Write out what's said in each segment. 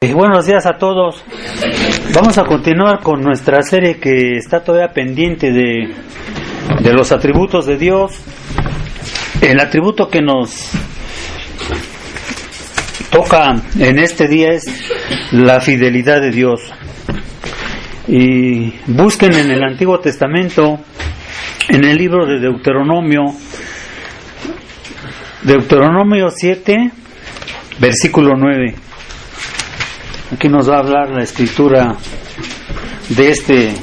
Buenos días a todos. Vamos a continuar con nuestra serie que está todavía pendiente de los atributos de Dios. El atributo que nos toca en este día es la fidelidad de Dios. Y busquen en el Antiguo Testamento, en el libro de Deuteronomio 7, versículo 9. Aquí nos va a hablar la escritura de este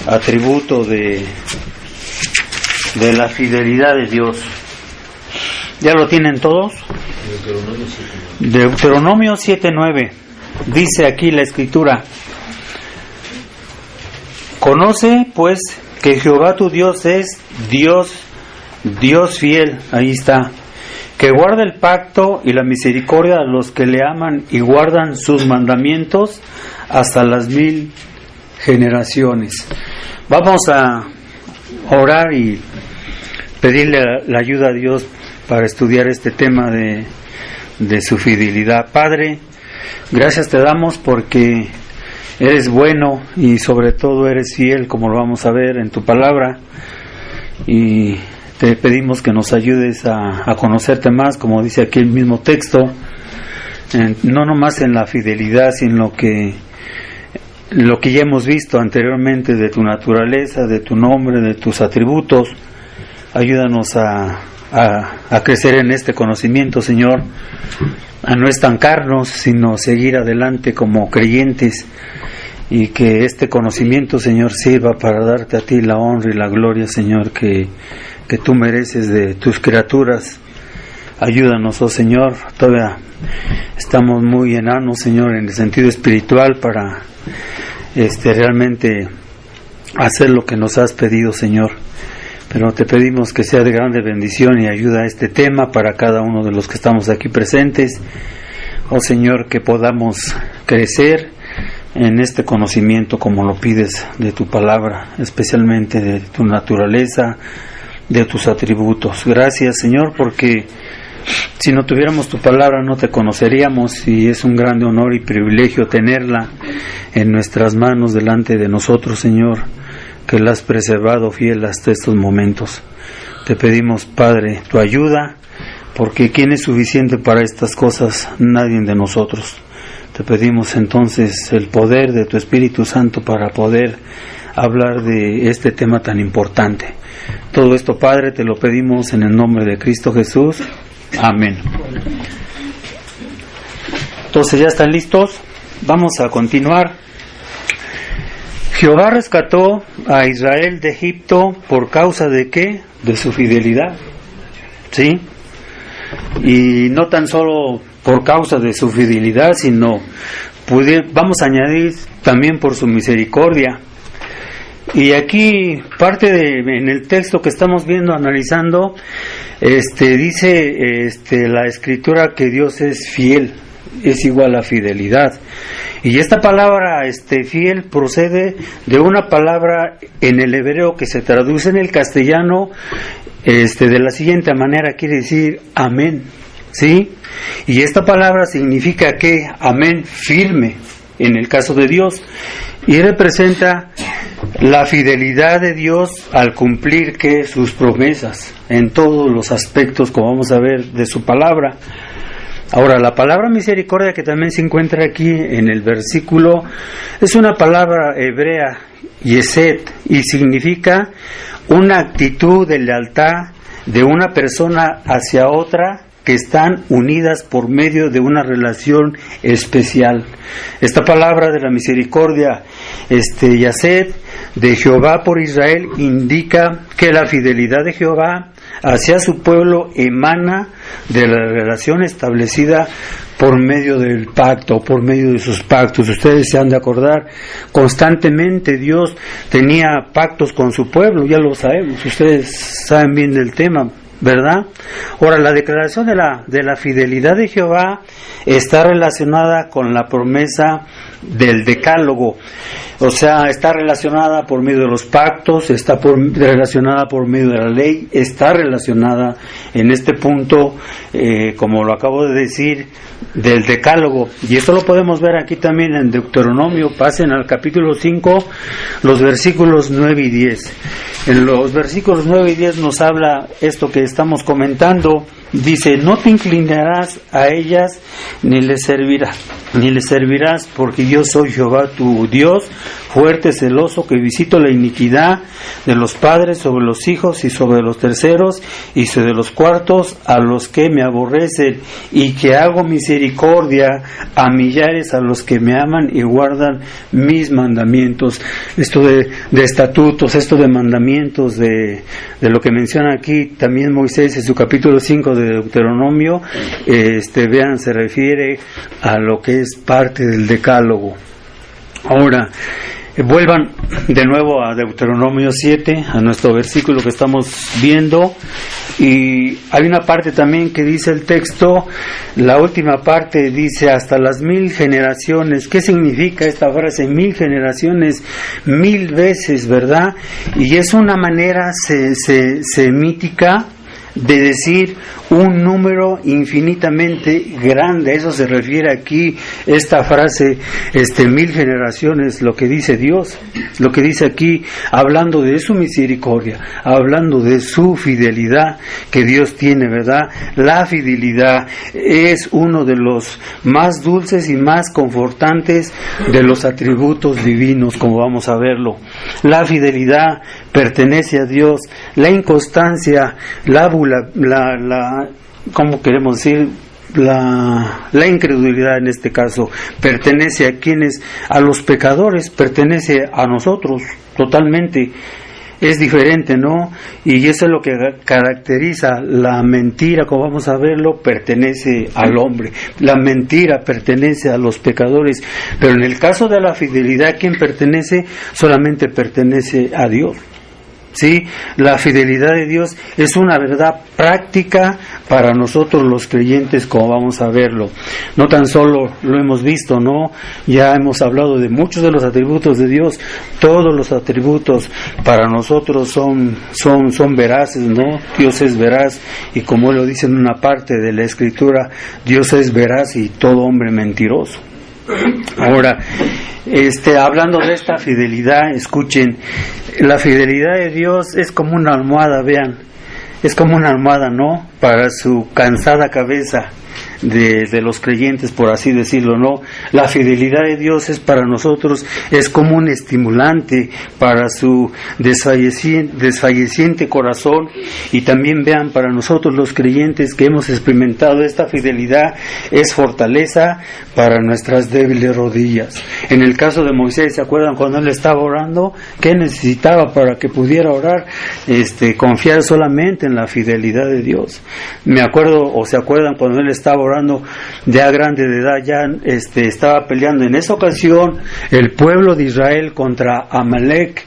atributo de la fidelidad de Dios. ¿Ya lo tienen todos? Deuteronomio 7:9. Dice aquí la escritura: conoce pues que Jehová tu Dios es Dios fiel. Ahí está. Que guarda el pacto y la misericordia a los que le aman y guardan sus mandamientos hasta las 1000 generaciones. Vamos a orar y pedirle la ayuda a Dios para estudiar este tema de su fidelidad. Padre, gracias te damos porque eres bueno y sobre todo eres fiel, como lo vamos a ver en tu palabra, y te pedimos que nos ayudes a conocerte más, como dice aquí el mismo texto, no nomás en la fidelidad, sino lo que ya hemos visto anteriormente de tu naturaleza, de tu nombre, de tus atributos. Ayúdanos a crecer en este conocimiento, Señor, a no estancarnos, sino seguir adelante como creyentes, y que este conocimiento, Señor, sirva para darte a ti la honra y la gloria, Señor, que tú mereces de tus criaturas. Ayúdanos, oh Señor. Todavía estamos muy enanos, Señor, en el sentido espiritual para realmente hacer lo que nos has pedido, Señor. Pero te pedimos que sea de grande bendición y ayuda a este tema para cada uno de los que estamos aquí presentes. Oh Señor, que podamos crecer en este conocimiento como lo pides de tu palabra, especialmente de tu naturaleza, de tus atributos. Gracias, Señor, porque si no tuviéramos tu palabra no te conoceríamos, y es un grande honor y privilegio tenerla en nuestras manos delante de nosotros, Señor, que la has preservado fiel hasta estos momentos. Te pedimos, Padre, tu ayuda, porque ¿quién es suficiente para estas cosas? Nadie de nosotros. Te pedimos entonces el poder de tu Espíritu Santo para poder hablar de este tema tan importante. Todo esto, Padre, te lo pedimos en el nombre de Cristo Jesús. Amén. Entonces, ¿ya están listos? Vamos a continuar. Jehová rescató a Israel de Egipto por causa de ¿qué? De su fidelidad. ¿Sí? Y no tan solo por causa de su fidelidad, sino vamos a añadir también por su misericordia. Y aquí en el texto que estamos viendo, analizando, dice la escritura que Dios es fiel, es igual a fidelidad. Y esta palabra fiel procede de una palabra en el hebreo que se traduce en el castellano de la siguiente manera, quiere decir amén, ¿sí? Y esta palabra significa que amén, firme, en el caso de Dios, y representa la fidelidad de Dios al cumplir sus promesas en todos los aspectos, como vamos a ver, de su palabra. Ahora, la palabra misericordia, que también se encuentra aquí en el versículo, es una palabra hebrea, yesed, y significa una actitud de lealtad de una persona hacia otra que están unidas por medio de una relación especial. Esta palabra de la misericordia, yesed, de Jehová por Israel, indica que la fidelidad de Jehová hacia su pueblo emana de la relación establecida por medio del pacto, por medio de sus pactos. Ustedes se han de acordar, constantemente Dios tenía pactos con su pueblo, ya lo sabemos, ustedes saben bien del tema, ¿verdad? Ahora, la declaración de la fidelidad de Jehová está relacionada con la promesa del decálogo, o sea, está relacionada por medio de los pactos, está relacionada por medio de la ley, está relacionada en este punto, como lo acabo de decir, del decálogo, y esto lo podemos ver aquí también en Deuteronomio. Pasen al capítulo 5, los versículos 9 y 10. En los versículos 9 y 10 nos habla esto que estamos comentando. Dice: no te inclinarás a ellas ni les servirás, porque yo soy Jehová tu Dios, fuerte, celoso, que visito la iniquidad de los padres sobre los hijos y sobre los terceros y sobre los cuartos a los que me aborrecen, y que hago misericordia a millares a los que me aman y guardan mis mandamientos. Esto de estatutos, esto de mandamientos, de lo que menciona aquí también Moisés en su capítulo 5 de Deuteronomio, vean, se refiere a lo que es parte del decálogo. Ahora, vuelvan de nuevo a Deuteronomio 7, a nuestro versículo que estamos viendo, y hay una parte también que dice el texto, la última parte dice: hasta las 1000 generaciones. ¿Qué significa esta frase? 1000 generaciones, 1000 veces, ¿verdad? Y es una manera semítica de decir un número infinitamente grande. Eso se refiere aquí esta frase, 1000 generaciones, lo que dice Dios, lo que dice aquí, hablando de su misericordia, hablando de su fidelidad que Dios tiene, ¿verdad? La fidelidad es uno de los más dulces y más confortantes de los atributos divinos, como vamos a verlo. La fidelidad pertenece a Dios. La inconstancia, ¿cómo queremos decir? La incredulidad en este caso pertenece a quienes, a los pecadores, pertenece a nosotros totalmente. Es diferente, ¿no? Y eso es lo que caracteriza la mentira, como vamos a verlo, pertenece al hombre. La mentira pertenece a los pecadores, pero en el caso de la fidelidad, ¿quién pertenece? Solamente pertenece a Dios. ¿Sí? La fidelidad de Dios es una verdad práctica para nosotros los creyentes, como vamos a verlo. No tan solo lo hemos visto, ¿no? Ya hemos hablado de muchos de los atributos de Dios. Todos los atributos para nosotros son veraces, ¿no? Dios es veraz, y como lo dice en una parte de la Escritura, Dios es veraz y todo hombre mentiroso. Ahora, hablando de esta fidelidad, escuchen, la fidelidad de Dios es como una almohada, vean, es como una almohada, ¿no? Para su cansada cabeza de los creyentes, por así decirlo, ¿no? La fidelidad de Dios es para nosotros, es como un estimulante para su desfalleciente corazón, y también vean, para nosotros los creyentes que hemos experimentado esta fidelidad, es fortaleza para nuestras débiles rodillas. En el caso de Moisés, ¿se acuerdan cuando él estaba orando? ¿Qué necesitaba para que pudiera orar? Confiar solamente en la fidelidad de Dios. Me acuerdo, o se acuerdan cuando él estaba orando, ya grande de edad, ya estaba peleando en esa ocasión el pueblo de Israel contra Amalek,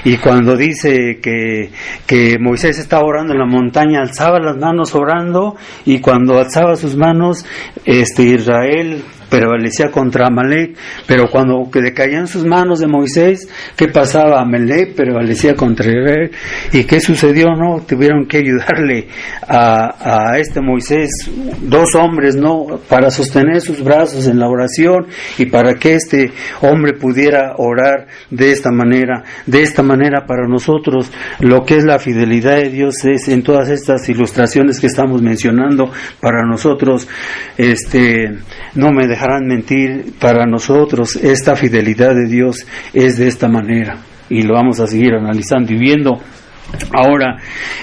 y cuando dice que Moisés estaba orando en la montaña, alzaba las manos orando, y cuando alzaba sus manos, Israel prevalecía contra Amalek, pero cuando decaían sus manos de Moisés, ¿qué pasaba? Amalek prevalecía contra Israel. ¿Y qué sucedió? No, tuvieron que ayudarle a Moisés, 2 hombres, ¿no? Para sostener sus brazos en la oración, y para que este hombre pudiera orar de esta manera. De esta manera, para nosotros, lo que es la fidelidad de Dios es, en todas estas ilustraciones que estamos mencionando, para nosotros, no me dejarán mentir, para nosotros esta fidelidad de Dios es de esta manera, y lo vamos a seguir analizando y viendo. Ahora,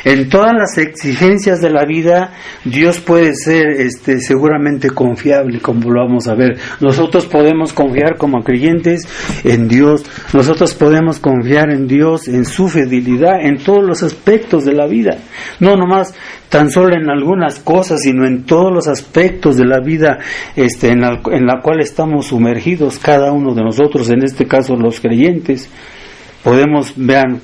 en todas las exigencias de la vida, Dios puede ser seguramente confiable, como lo vamos a ver. Nosotros podemos confiar como creyentes en Dios, nosotros podemos confiar en Dios, en su fidelidad, en todos los aspectos de la vida, no nomás tan solo en algunas cosas, sino en todos los aspectos de la vida en la cual estamos sumergidos cada uno de nosotros, en este caso los creyentes. podemos,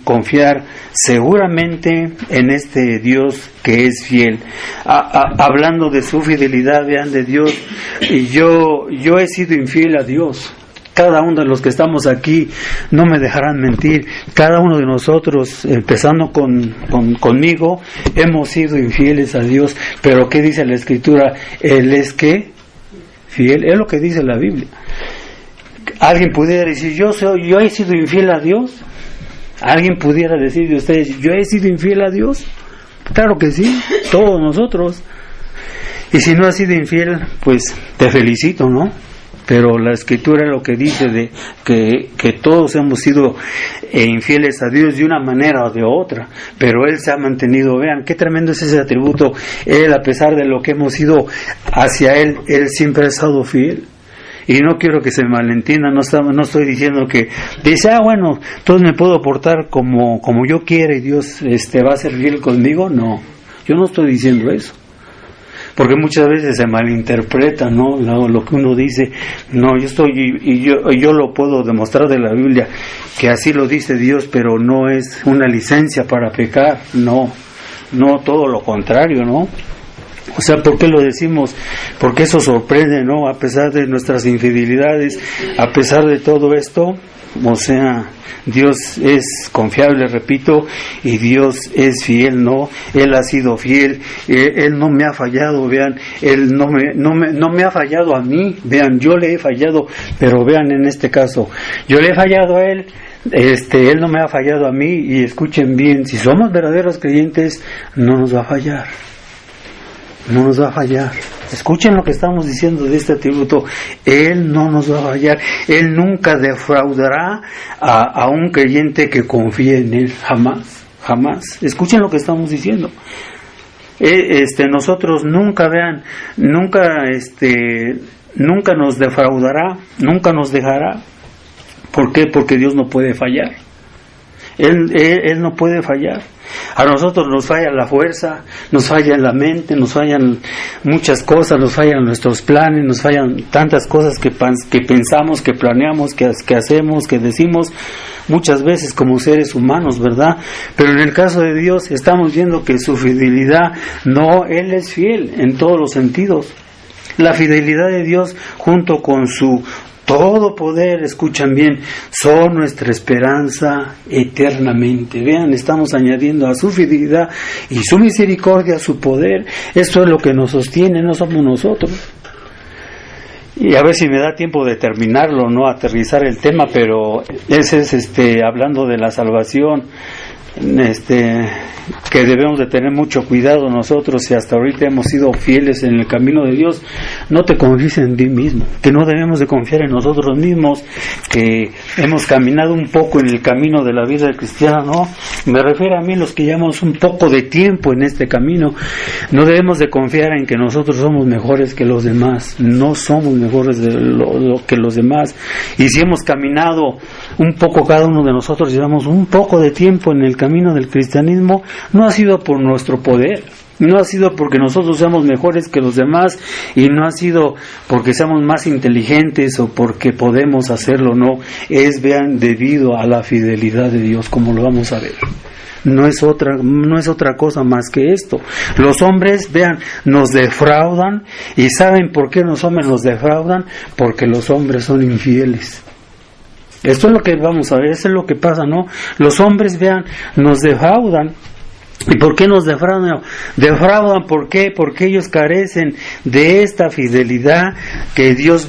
confiar seguramente en este Dios que es fiel. Hablando de su fidelidad, de Dios, y yo he sido infiel a Dios. Cada uno de los que estamos aquí no me dejarán mentir. Cada uno de nosotros, empezando conmigo, hemos sido infieles a Dios. Pero ¿qué dice la Escritura? Él es ¿qué? Fiel. Es lo que dice la Biblia. Alguien pudiera decir, yo he sido infiel a Dios. Alguien pudiera decir de ustedes, yo he sido infiel a Dios. Claro que sí, todos nosotros. Y si no has sido infiel, pues te felicito, ¿no? Pero la Escritura lo que dice de que todos hemos sido infieles a Dios de una manera o de otra, pero Él se ha mantenido. Vean qué tremendo es ese atributo. Él, a pesar de lo que hemos sido hacia Él siempre ha estado fiel. Y no quiero que se malentienda, no estoy diciendo que dice, bueno, entonces me puedo portar como yo quiera y Dios va a ser fiel conmigo. No, yo no estoy diciendo eso. Porque muchas veces se malinterpreta, ¿no? Lo que uno dice. No, yo lo puedo demostrar de la Biblia, que así lo dice Dios, pero no es una licencia para pecar. No, todo lo contrario, ¿no? O sea, ¿por qué lo decimos? Porque eso sorprende, ¿no? A pesar de nuestras infidelidades, a pesar de todo esto, o sea, Dios es confiable, repito, y Dios es fiel, ¿no? Él ha sido fiel, Él no me ha fallado, vean, Él no me ha fallado a mí, vean, yo le he fallado, pero vean en este caso, yo le he fallado a Él, Él no me ha fallado a mí, y escuchen bien, si somos verdaderos creyentes, no nos va a fallar. No nos va a fallar. Escuchen lo que estamos diciendo de este atributo. Él no nos va a fallar. Él nunca defraudará a un creyente que confíe en Él. Jamás. Escuchen lo que estamos diciendo. Nosotros nunca nos defraudará, nunca nos dejará. ¿Por qué? Porque Dios no puede fallar. Él no puede fallar. A nosotros nos falla la fuerza, nos falla la mente, nos fallan muchas cosas, nos fallan nuestros planes, nos fallan tantas cosas que pensamos, que planeamos, que hacemos, que decimos muchas veces como seres humanos, ¿verdad? Pero en el caso de Dios estamos viendo que su fidelidad, Él es fiel en todos los sentidos. La fidelidad de Dios junto con su todo poder, escuchan bien, son nuestra esperanza eternamente. Vean, estamos añadiendo a su fidelidad y su misericordia, su poder. Esto es lo que nos sostiene, no somos nosotros. Y a ver si me da tiempo de terminarlo, no aterrizar el tema, pero ese es hablando de la salvación. Que debemos de tener mucho cuidado nosotros, si hasta ahorita hemos sido fieles en el camino de Dios, no te confíes en ti mismo, que no debemos de confiar en nosotros mismos, que hemos caminado un poco en el camino de la vida cristiana, ¿no? Me refiero a mí, los que llevamos un poco de tiempo en este camino. No debemos de confiar en que nosotros somos mejores que los demás. No somos mejores que los demás. Y si hemos caminado un poco, cada uno de nosotros llevamos un poco de tiempo en el camino del cristianismo, no ha sido por nuestro poder, no ha sido porque nosotros seamos mejores que los demás, y no ha sido porque seamos más inteligentes o porque podemos hacerlo, no, vean, debido a la fidelidad de Dios, como lo vamos a ver. No es otra cosa más que esto. Los hombres, vean, nos defraudan. ¿Y saben por qué los hombres nos defraudan? Porque los hombres son infieles. Esto es lo que vamos a ver, eso es lo que pasa, ¿no? Los hombres, vean, nos defraudan. ¿Y por qué nos defraudan? Defraudan, ¿por qué? Porque ellos carecen de esta fidelidad que Dios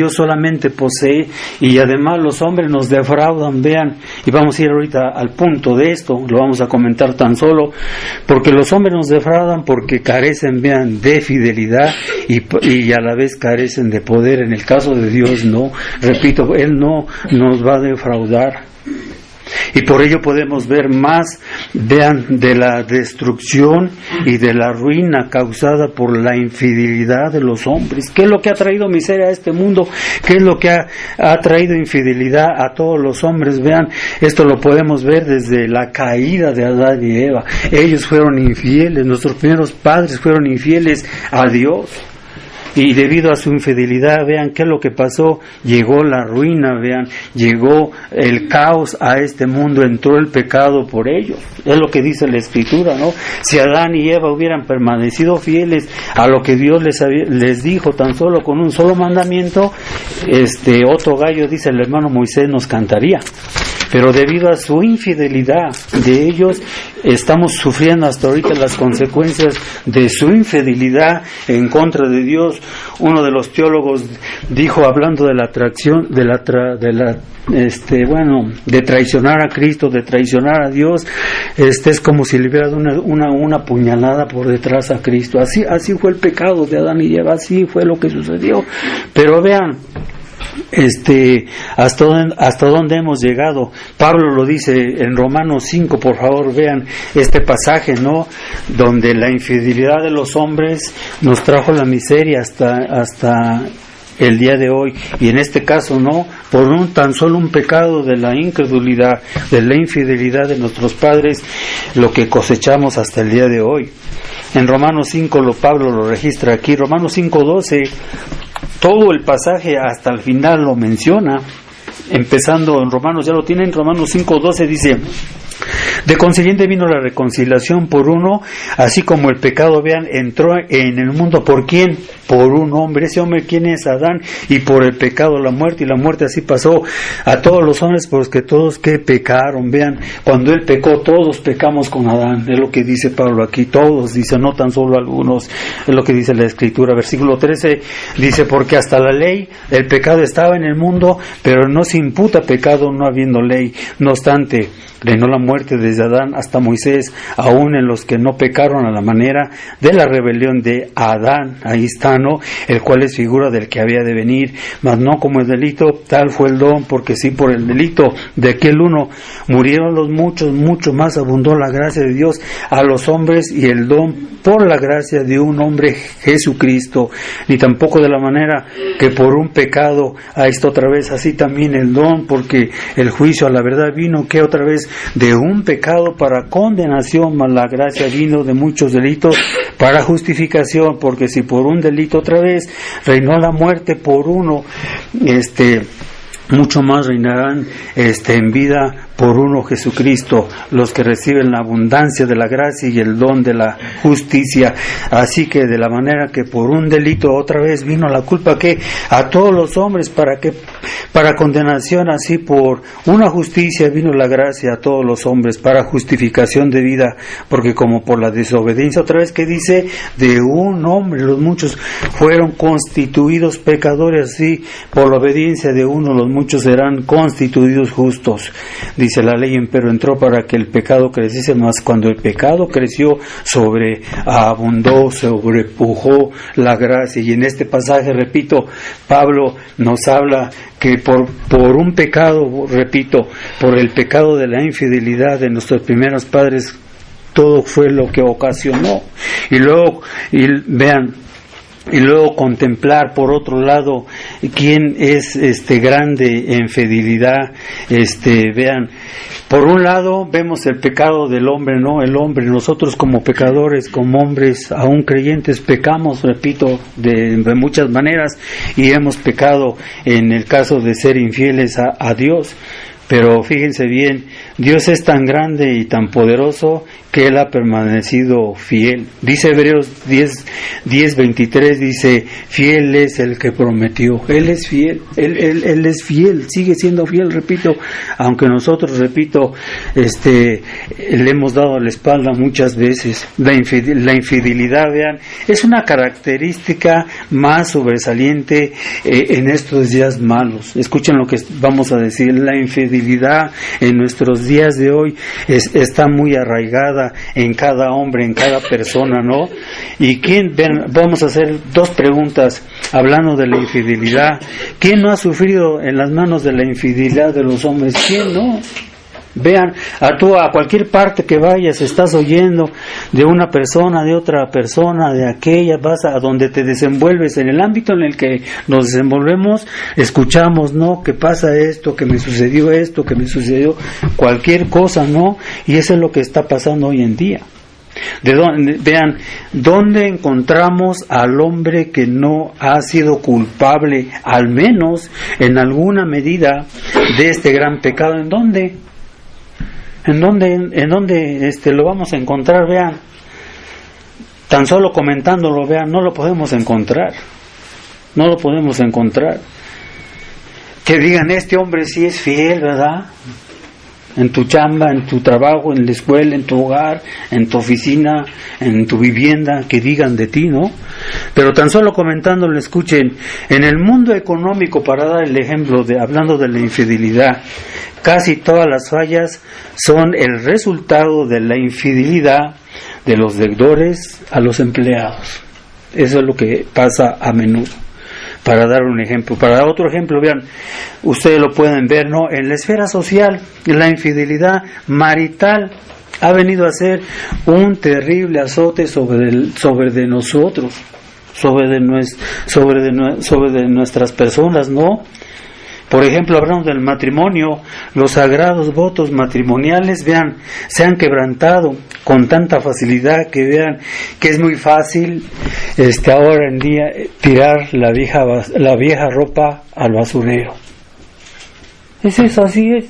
solamente posee, y además los hombres nos defraudan, vean, y vamos a ir ahorita al punto de esto, lo vamos a comentar tan solo, porque los hombres nos defraudan porque carecen, vean, de fidelidad y a la vez carecen de poder. En el caso de Dios no, repito, Él no nos va a defraudar. Y por ello podemos ver más, vean, de la destrucción y de la ruina causada por la infidelidad de los hombres. ¿Qué es lo que ha traído miseria a este mundo? ¿Qué es lo que ha traído infidelidad a todos los hombres? Vean, esto lo podemos ver desde la caída de Adán y Eva. Ellos fueron infieles, nuestros primeros padres fueron infieles a Dios. y debido a su infidelidad, vean qué es lo que pasó, llegó la ruina, vean, llegó el caos a este mundo, entró el pecado por ellos, es lo que dice la Escritura, ¿no? Si Adán y Eva hubieran permanecido fieles a lo que Dios les dijo, tan solo con un solo mandamiento, otro gallo, dice el hermano Moisés, nos cantaría. Pero debido a su infidelidad de ellos, estamos sufriendo hasta ahorita las consecuencias de su infidelidad en contra de Dios. Uno de los teólogos dijo, hablando de la atracción, de traicionar a Cristo, de traicionar a Dios, es como si le hubiera dado una puñalada por detrás a Cristo. Así fue el pecado de Adán y Eva, así fue lo que sucedió. Pero vean, hasta dónde hemos llegado. Pablo lo dice en Romanos 5, por favor vean este pasaje, ¿no? Donde la infidelidad de los hombres nos trajo la miseria hasta el día de hoy, y en este caso no, por tan solo un pecado de la incredulidad, de la infidelidad de nuestros padres, lo que cosechamos hasta el día de hoy. En Romanos 5 Pablo lo registra aquí, Romanos 5:12, todo el pasaje hasta el final lo menciona, empezando en Romanos, ya lo tienen, Romanos 5:12 dice: de consiguiente vino la reconciliación por uno, así como el pecado, vean, entró en el mundo. ¿Por quién? Por un hombre. Ese hombre, ¿quién es? Adán. Y por el pecado la muerte, y la muerte así pasó a todos los hombres, porque todos que pecaron. Vean, cuando él pecó, todos pecamos con Adán. Es lo que dice Pablo aquí, todos, dice, no tan solo algunos. Es lo que dice la Escritura. Versículo 13 dice: porque hasta la ley el pecado estaba en el mundo, pero no se imputa pecado no habiendo ley. No obstante, reinó la muerte desde Adán hasta Moisés, aún en los que no pecaron a la manera de la rebelión de Adán. Ahí está, ¿no? El cual es figura del que había de venir, mas no como el delito, tal fue el don, porque sí, por el delito de aquel uno murieron los muchos, mucho más abundó la gracia de Dios a los hombres, y el don por la gracia de un hombre, Jesucristo. Ni tampoco de la manera que por un pecado, ahí está otra vez, así también el don, porque el juicio a la verdad vino, que otra vez de un pecado para condenación, mas la gracia vino de muchos delitos para justificación, porque si por un delito otra vez reinó la muerte por uno, mucho más reinarán en vida por uno, Jesucristo, los que reciben la abundancia de la gracia y el don de la justicia. Así que de la manera que por un delito otra vez vino la culpa, que a todos los hombres, para condenación, así por una justicia vino la gracia a todos los hombres para justificación de vida, porque como por la desobediencia, otra vez que dice, de un hombre los muchos fueron constituidos pecadores, así por la obediencia de uno los muchos serán constituidos justos. Dice la ley, pero entró para que el pecado creciese, más cuando el pecado creció, sobreabundó, sobrepujó la gracia. Y en este pasaje, repito, Pablo nos habla que por un pecado, repito, por el pecado de la infidelidad de nuestros primeros padres, todo fue lo que ocasionó. Y luego contemplar por otro lado quién es grande en fidelidad. Vean, por un lado vemos el pecado del hombre, ¿no? El hombre, nosotros como pecadores, como hombres aún creyentes, pecamos, repito, de muchas maneras, y hemos pecado en el caso de ser infieles a Dios. Pero fíjense bien, Dios es tan grande y tan poderoso que Él ha permanecido fiel. Dice Hebreos 10:23, dice: fiel es el que prometió. Él es fiel, Él es fiel, sigue siendo fiel, repito, aunque nosotros, repito, le hemos dado la espalda muchas veces. La infidelidad, vean, es una característica más sobresaliente en estos días malos. Escuchen lo que vamos a decir. La infidelidad en nuestros días de hoy está muy arraigada en cada hombre, en cada persona, ¿no? Y vamos a hacer dos preguntas hablando de la infidelidad. ¿Quién no ha sufrido en las manos de la infidelidad de los hombres? ¿Quién no? Vean, a cualquier parte que vayas, estás oyendo de una persona, de otra persona, de aquella, vas a donde te desenvuelves, en el ámbito en el que nos desenvolvemos, escuchamos, ¿no? Que pasa esto, que me sucedió cualquier cosa, ¿no? Y eso es lo que está pasando hoy en día. Vean, ¿dónde encontramos al hombre que no ha sido culpable, al menos en alguna medida, de este gran pecado? ¿En dónde? ¿En dónde lo vamos a encontrar? Vean, tan solo comentándolo, vean, no lo podemos encontrar. No lo podemos encontrar. Que digan, este hombre sí es fiel, ¿verdad? En tu chamba, en tu trabajo, en la escuela, en tu hogar, en tu oficina, en tu vivienda, que digan de ti, ¿no? Pero tan solo comentándolo, escuchen, en el mundo económico, para dar el ejemplo, hablando de la infidelidad, casi todas las fallas son el resultado de la infidelidad de los deudores a los empleados. Eso es lo que pasa a menudo. Para dar un ejemplo, para dar otro ejemplo, vean, ustedes lo pueden ver, ¿no? En la esfera social, la infidelidad marital ha venido a ser un terrible azote sobre de nosotros, sobre de nuestras personas, ¿no? Por ejemplo, hablando del matrimonio, los sagrados votos matrimoniales, vean, se han quebrantado con tanta facilidad que vean que es muy fácil ahora en día tirar la vieja ropa al basurero. Es eso, así es.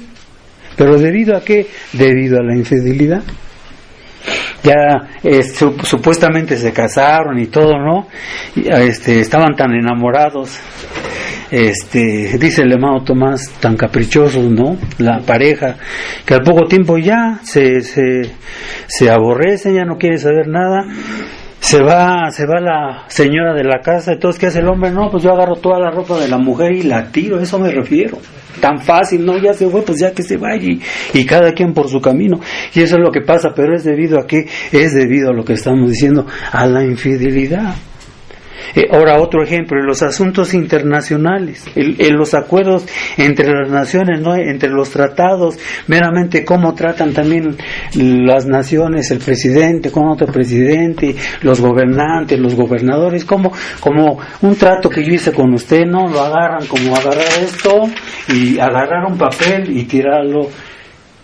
¿Pero debido a qué? Debido a la infidelidad. Ya supuestamente se casaron y todo, ¿no? Estaban tan enamorados. Dice el hermano Tomás, tan caprichosos, ¿no? La pareja, que al poco tiempo ya se aborrecen, ya no quiere saber nada. Se va la señora de la casa. Entonces, ¿qué hace el hombre? No, pues yo agarro toda la ropa de la mujer y la tiro. Eso me refiero. Tan fácil, ¿no? Ya se fue, pues ya que se vaya y cada quien por su camino. Y eso es lo que pasa, pero ¿es debido a qué? Es debido a lo que estamos diciendo, a la infidelidad. Ahora otro ejemplo, en los asuntos internacionales, en los acuerdos entre las naciones, ¿no? Entre los tratados, meramente cómo tratan también las naciones, el presidente con otro presidente, los gobernantes, los gobernadores, como un trato que yo hice con usted, ¿no? Lo agarran como agarrar esto y agarrar un papel y tirarlo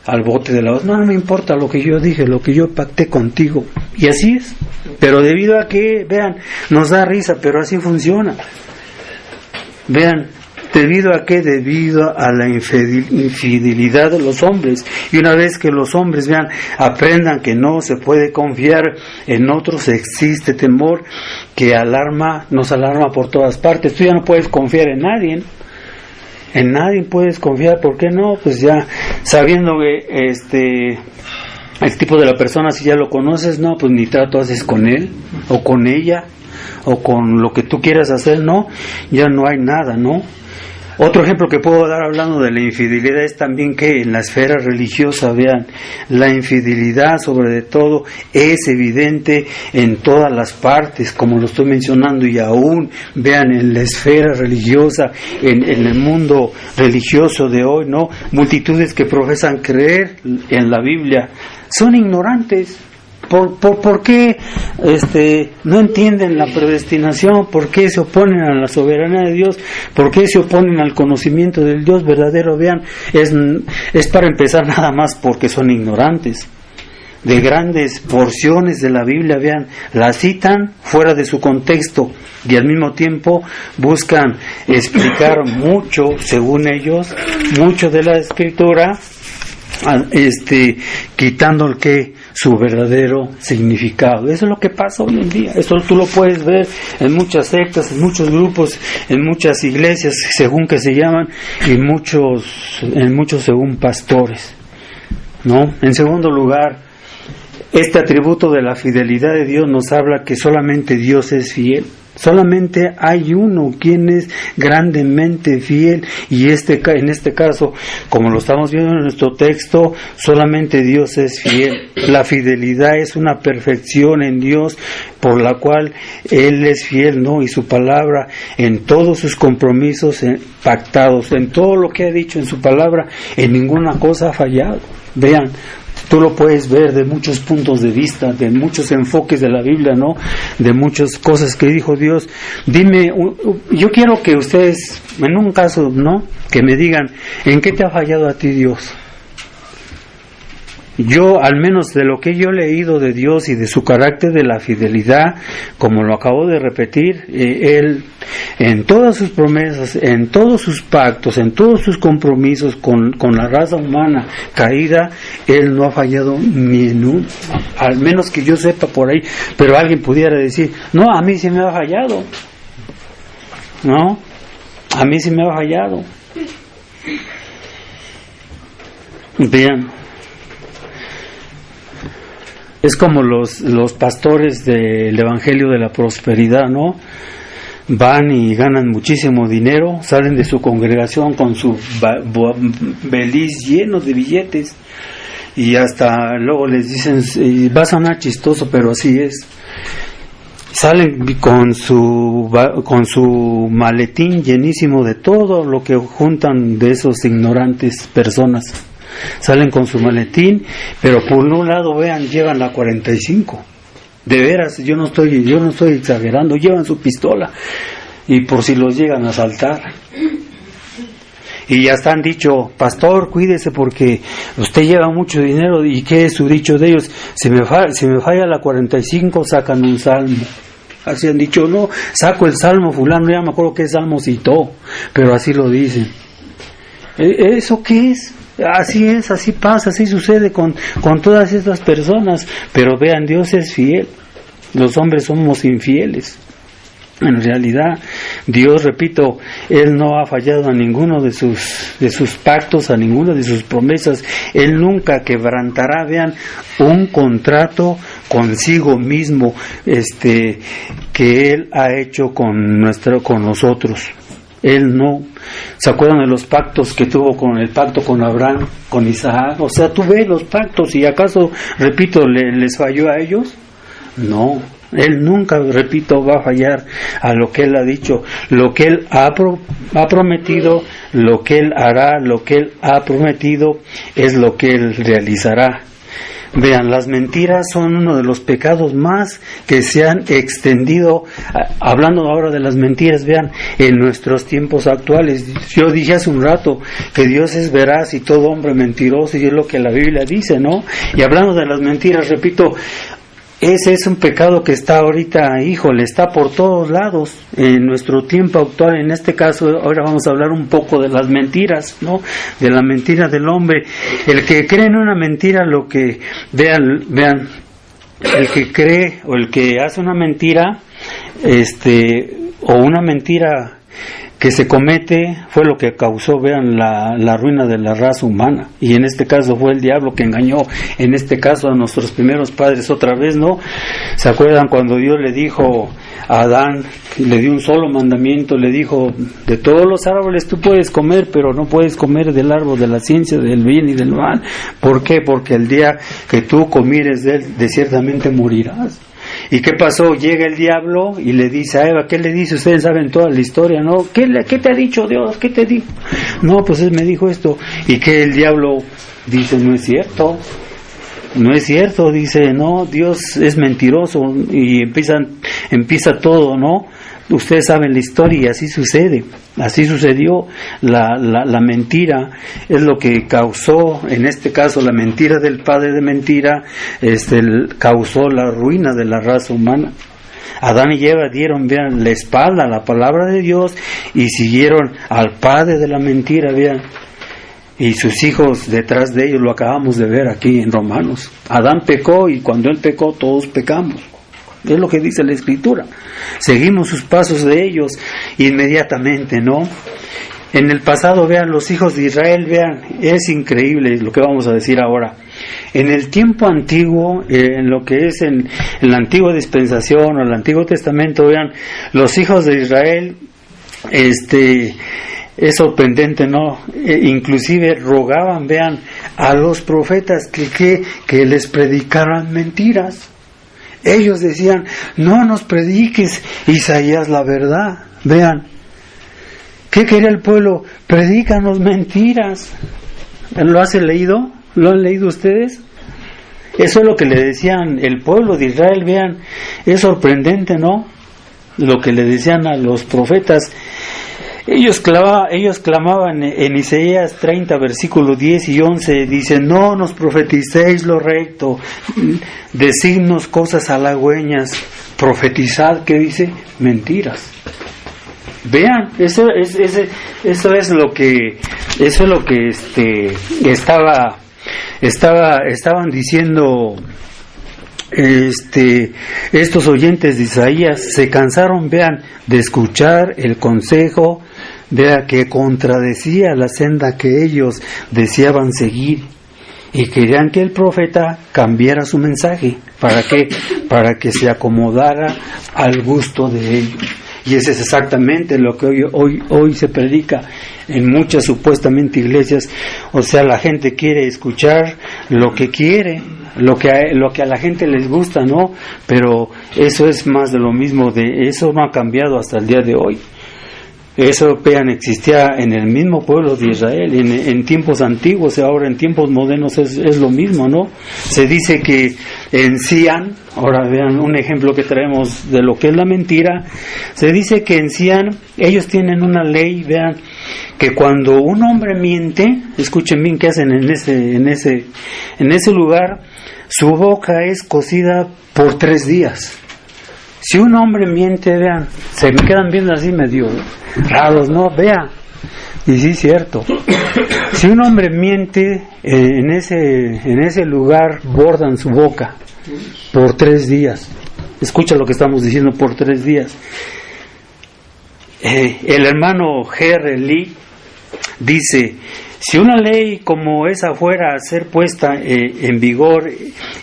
al bote de la voz. No me importa lo que yo dije, lo que yo pacté contigo. Y así es. Pero debido a que, vean, nos da risa, pero así funciona. Vean, debido a que, debido a la infidelidad de los hombres. Y una vez que los hombres, vean, aprendan que no se puede confiar en otros, existe temor que nos alarma por todas partes. Tú ya no puedes confiar en nadie. En nadie puedes confiar. ¿Por qué no? Pues ya sabiendo que el tipo de la persona, si ya lo conoces, no, pues ni trato haces con él o con ella o con lo que tú quieras hacer, no, ya no hay nada, ¿no? Otro ejemplo que puedo dar hablando de la infidelidad es también que en la esfera religiosa, vean, la infidelidad sobre de todo es evidente en todas las partes, como lo estoy mencionando, y aún, vean, en la esfera religiosa, en el mundo religioso de hoy, ¿no? Multitudes que profesan creer en la Biblia son ignorantes. ¿Por qué no entienden la predestinación? ¿Por qué se oponen a la soberanía de Dios? ¿Por qué se oponen al conocimiento del Dios verdadero? Vean, es para empezar nada más porque son ignorantes. De grandes porciones de la Biblia, vean, la citan fuera de su contexto y al mismo tiempo buscan explicar mucho, según ellos, mucho de la Escritura, quitando el que su verdadero significado. Eso es lo que pasa hoy en día. Eso tú lo puedes ver en muchas sectas, en muchos grupos, en muchas iglesias, según que se llaman, y en muchos según pastores, ¿no? En segundo lugar, este atributo de la fidelidad de Dios nos habla que solamente Dios es fiel. Solamente hay uno quien es grandemente fiel, y en este caso, como lo estamos viendo en nuestro texto, solamente Dios es fiel. La fidelidad es una perfección en Dios por la cual Él es fiel, ¿no? Y su palabra, en todos sus compromisos pactados, en todo lo que ha dicho en su palabra, en ninguna cosa ha fallado. Vean, tú lo puedes ver de muchos puntos de vista, de muchos enfoques de la Biblia, ¿no? De muchas cosas que dijo Dios. Dime, yo quiero que ustedes, en un caso, ¿no? Que me digan, ¿en qué te ha fallado a ti Dios? Yo, al menos de lo que yo he leído de Dios y de su carácter de la fidelidad, como lo acabo de repetir, Él en todas sus promesas, en todos sus pactos, en todos sus compromisos con la raza humana caída, Él no ha fallado ni en uno, al menos que yo sepa por ahí. Pero alguien pudiera decir, no, a mí sí me ha fallado. No, a mí sí me ha fallado. Vean, es como los pastores del Evangelio de la Prosperidad, ¿no? Van y ganan muchísimo dinero, salen de su congregación con su beliz lleno de billetes, y hasta luego les dicen, va a sonar chistoso, pero así es. Salen con su maletín llenísimo de todo lo que juntan de esos ignorantes personas. Salen con su maletín, pero por un lado, vean, llevan la 45. De veras, yo no estoy exagerando, llevan su pistola, y por si los llegan a asaltar. Y ya están dicho, pastor, cuídese porque usted lleva mucho dinero. ¿Y qué es su dicho de ellos? Si me falla la 45, sacan un salmo. Así han dicho, no, saco el salmo fulano, ya me acuerdo qué salmo citó, pero así lo dicen. ¿Eso qué es? Así es, así pasa, así sucede con todas estas personas. Pero vean, Dios es fiel, los hombres somos infieles. En realidad, Dios, repito, Él no ha fallado a ninguno de sus pactos, a ninguna de sus promesas. Él nunca quebrantará, vean, un contrato consigo mismo, que Él ha hecho con nosotros. Él no. ¿Se acuerdan de los pactos que tuvo el pacto con Abraham, con Isaac? O sea, tú ves los pactos, y acaso, repito, les falló a ellos. No, Él nunca, repito, va a fallar a lo que Él ha dicho. Lo que Él ha prometido, lo que Él hará, lo que Él ha prometido es lo que Él realizará. Vean, las mentiras son uno de los pecados más que se han extendido, hablando ahora de las mentiras, vean, en nuestros tiempos actuales. Yo dije hace un rato que Dios es veraz y todo hombre mentiroso, y es lo que la Biblia dice, ¿no? Y hablando de las mentiras, repito, ese es un pecado que está ahorita, híjole, está por todos lados en nuestro tiempo actual. En este caso, ahora vamos a hablar un poco de las mentiras, ¿no? De la mentira del hombre. El que cree en una mentira, vean, el que cree o el que hace una mentira, o una mentira que se comete, fue lo que causó, vean, la ruina de la raza humana. Y en este caso fue el diablo que engañó, en este caso, a nuestros primeros padres otra vez, ¿no? ¿Se acuerdan cuando Dios le dijo a Adán, le dio un solo mandamiento, le dijo, de todos los árboles tú puedes comer, pero no puedes comer del árbol de la ciencia del bien y del mal? ¿Por qué? Porque el día que tú comieres de él, de ciertamente morirás. ¿Y qué pasó? Llega el diablo y le dice a Eva, ¿qué le dice? Ustedes saben toda la historia, ¿no? ¿Qué te ha dicho Dios? ¿Qué te dijo? No, pues él me dijo esto. Y que el diablo dice, no es cierto. No es cierto, dice, no, Dios es mentiroso. Y empieza todo, ¿no? Ustedes saben la historia, y así sucede, así sucedió. La mentira es lo que causó, en este caso, la mentira del padre de mentira, causó la ruina de la raza humana. Adán y Eva dieron, vean, la espalda a la palabra de Dios y siguieron al padre de la mentira, vean. Y sus hijos detrás de ellos, lo acabamos de ver aquí en Romanos. Adán pecó, y cuando él pecó, todos pecamos. Es lo que dice la Escritura. Seguimos sus pasos de ellos inmediatamente, ¿no? En el pasado, vean, los hijos de Israel, vean, es increíble lo que vamos a decir ahora. En el tiempo antiguo, en lo que es en la antigua dispensación o el Antiguo Testamento, vean, los hijos de Israel, es sorprendente, ¿no? Inclusive rogaban, vean, a los profetas que les predicaran mentiras. Ellos decían, no nos prediques, Isaías, la verdad. Vean, ¿qué quería el pueblo? Predícanos mentiras. ¿Lo has leído? ¿Lo han leído ustedes? Eso es lo que le decían el pueblo de Israel, vean. Es sorprendente, ¿no? Lo que le decían a los profetas. Ellos clamaban en Isaías 30, versículo 10 y 11, dice: no nos profeticéis lo recto, decidnos cosas halagüeñas, profetizad, ¿qué dice? Mentiras. Vean, eso es lo que estaban diciendo estos oyentes de Isaías. Se cansaron, vean, de escuchar el consejo, vea, que contradecía la senda que ellos deseaban seguir, y querían que el profeta cambiara su mensaje. ¿Para qué? Para que se acomodara al gusto de ellos. Y ese es exactamente lo que hoy se predica en muchas supuestamente iglesias. O sea, la gente quiere escuchar lo que quiere, lo que a la gente les gusta, ¿no? Pero eso es más de lo mismo. Eso no ha cambiado hasta el día de hoy. Eso, vean, existía en el mismo pueblo de Israel, en tiempos antiguos, y ahora en tiempos modernos es lo mismo, ¿no? Se dice que en Sián, ahora vean un ejemplo que traemos de lo que es la mentira, se dice que en Sián ellos tienen una ley, vean, que cuando un hombre miente, escuchen bien qué hacen en ese lugar, su boca es cocida por 3 días. Si un hombre miente, vean, se me quedan viendo así medio raros, ¿no? Vean, y sí es cierto. Si un hombre miente, en ese lugar bordan su boca por 3 días. Escucha lo que estamos diciendo, por 3 días. El hermano G.R. Lee dice: si una ley como esa fuera a ser puesta en vigor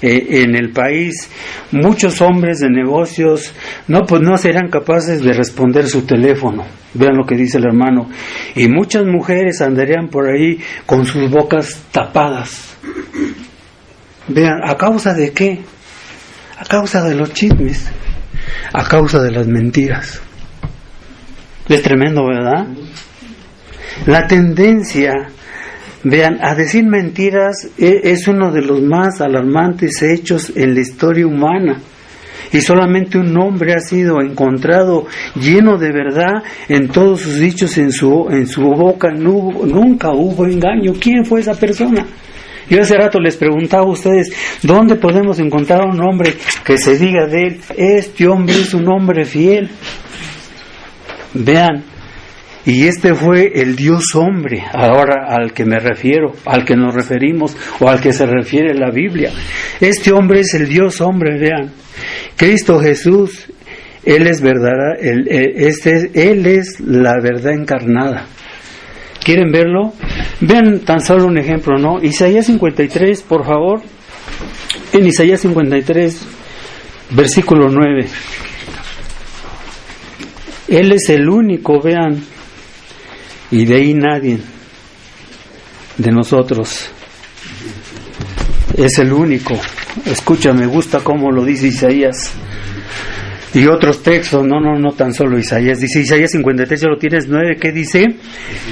en el país, muchos hombres de negocios no serían capaces de responder su teléfono. Vean lo que dice el hermano. Y muchas mujeres andarían por ahí con sus bocas tapadas. Vean, ¿a causa de qué? A causa de los chismes, a causa de las mentiras. Es tremendo, ¿verdad? La tendencia, vean, a decir mentiras es uno de los más alarmantes hechos en la historia humana. Y solamente un hombre ha sido encontrado lleno de verdad en todos sus dichos, en su boca nunca hubo engaño. ¿Quién fue esa persona? Yo hace rato les preguntaba a ustedes, ¿dónde podemos encontrar un hombre que se diga de él: este hombre es un hombre fiel? Vean, y este fue el Dios hombre, ahora al que me refiero, al que nos referimos, o al que se refiere la Biblia. Este hombre es el Dios hombre, vean. Cristo Jesús, Él es verdad, Él es la verdad encarnada. ¿Quieren verlo? Vean tan solo un ejemplo, ¿no? Isaías 53, por favor. En Isaías 53, versículo 9. Él es el único, vean, y de ahí nadie de nosotros. Es el único. Escucha, me gusta cómo lo dice Isaías. Y otros textos, no tan solo Isaías. Dice Isaías 53, ya lo tienes, 9, ¿qué dice?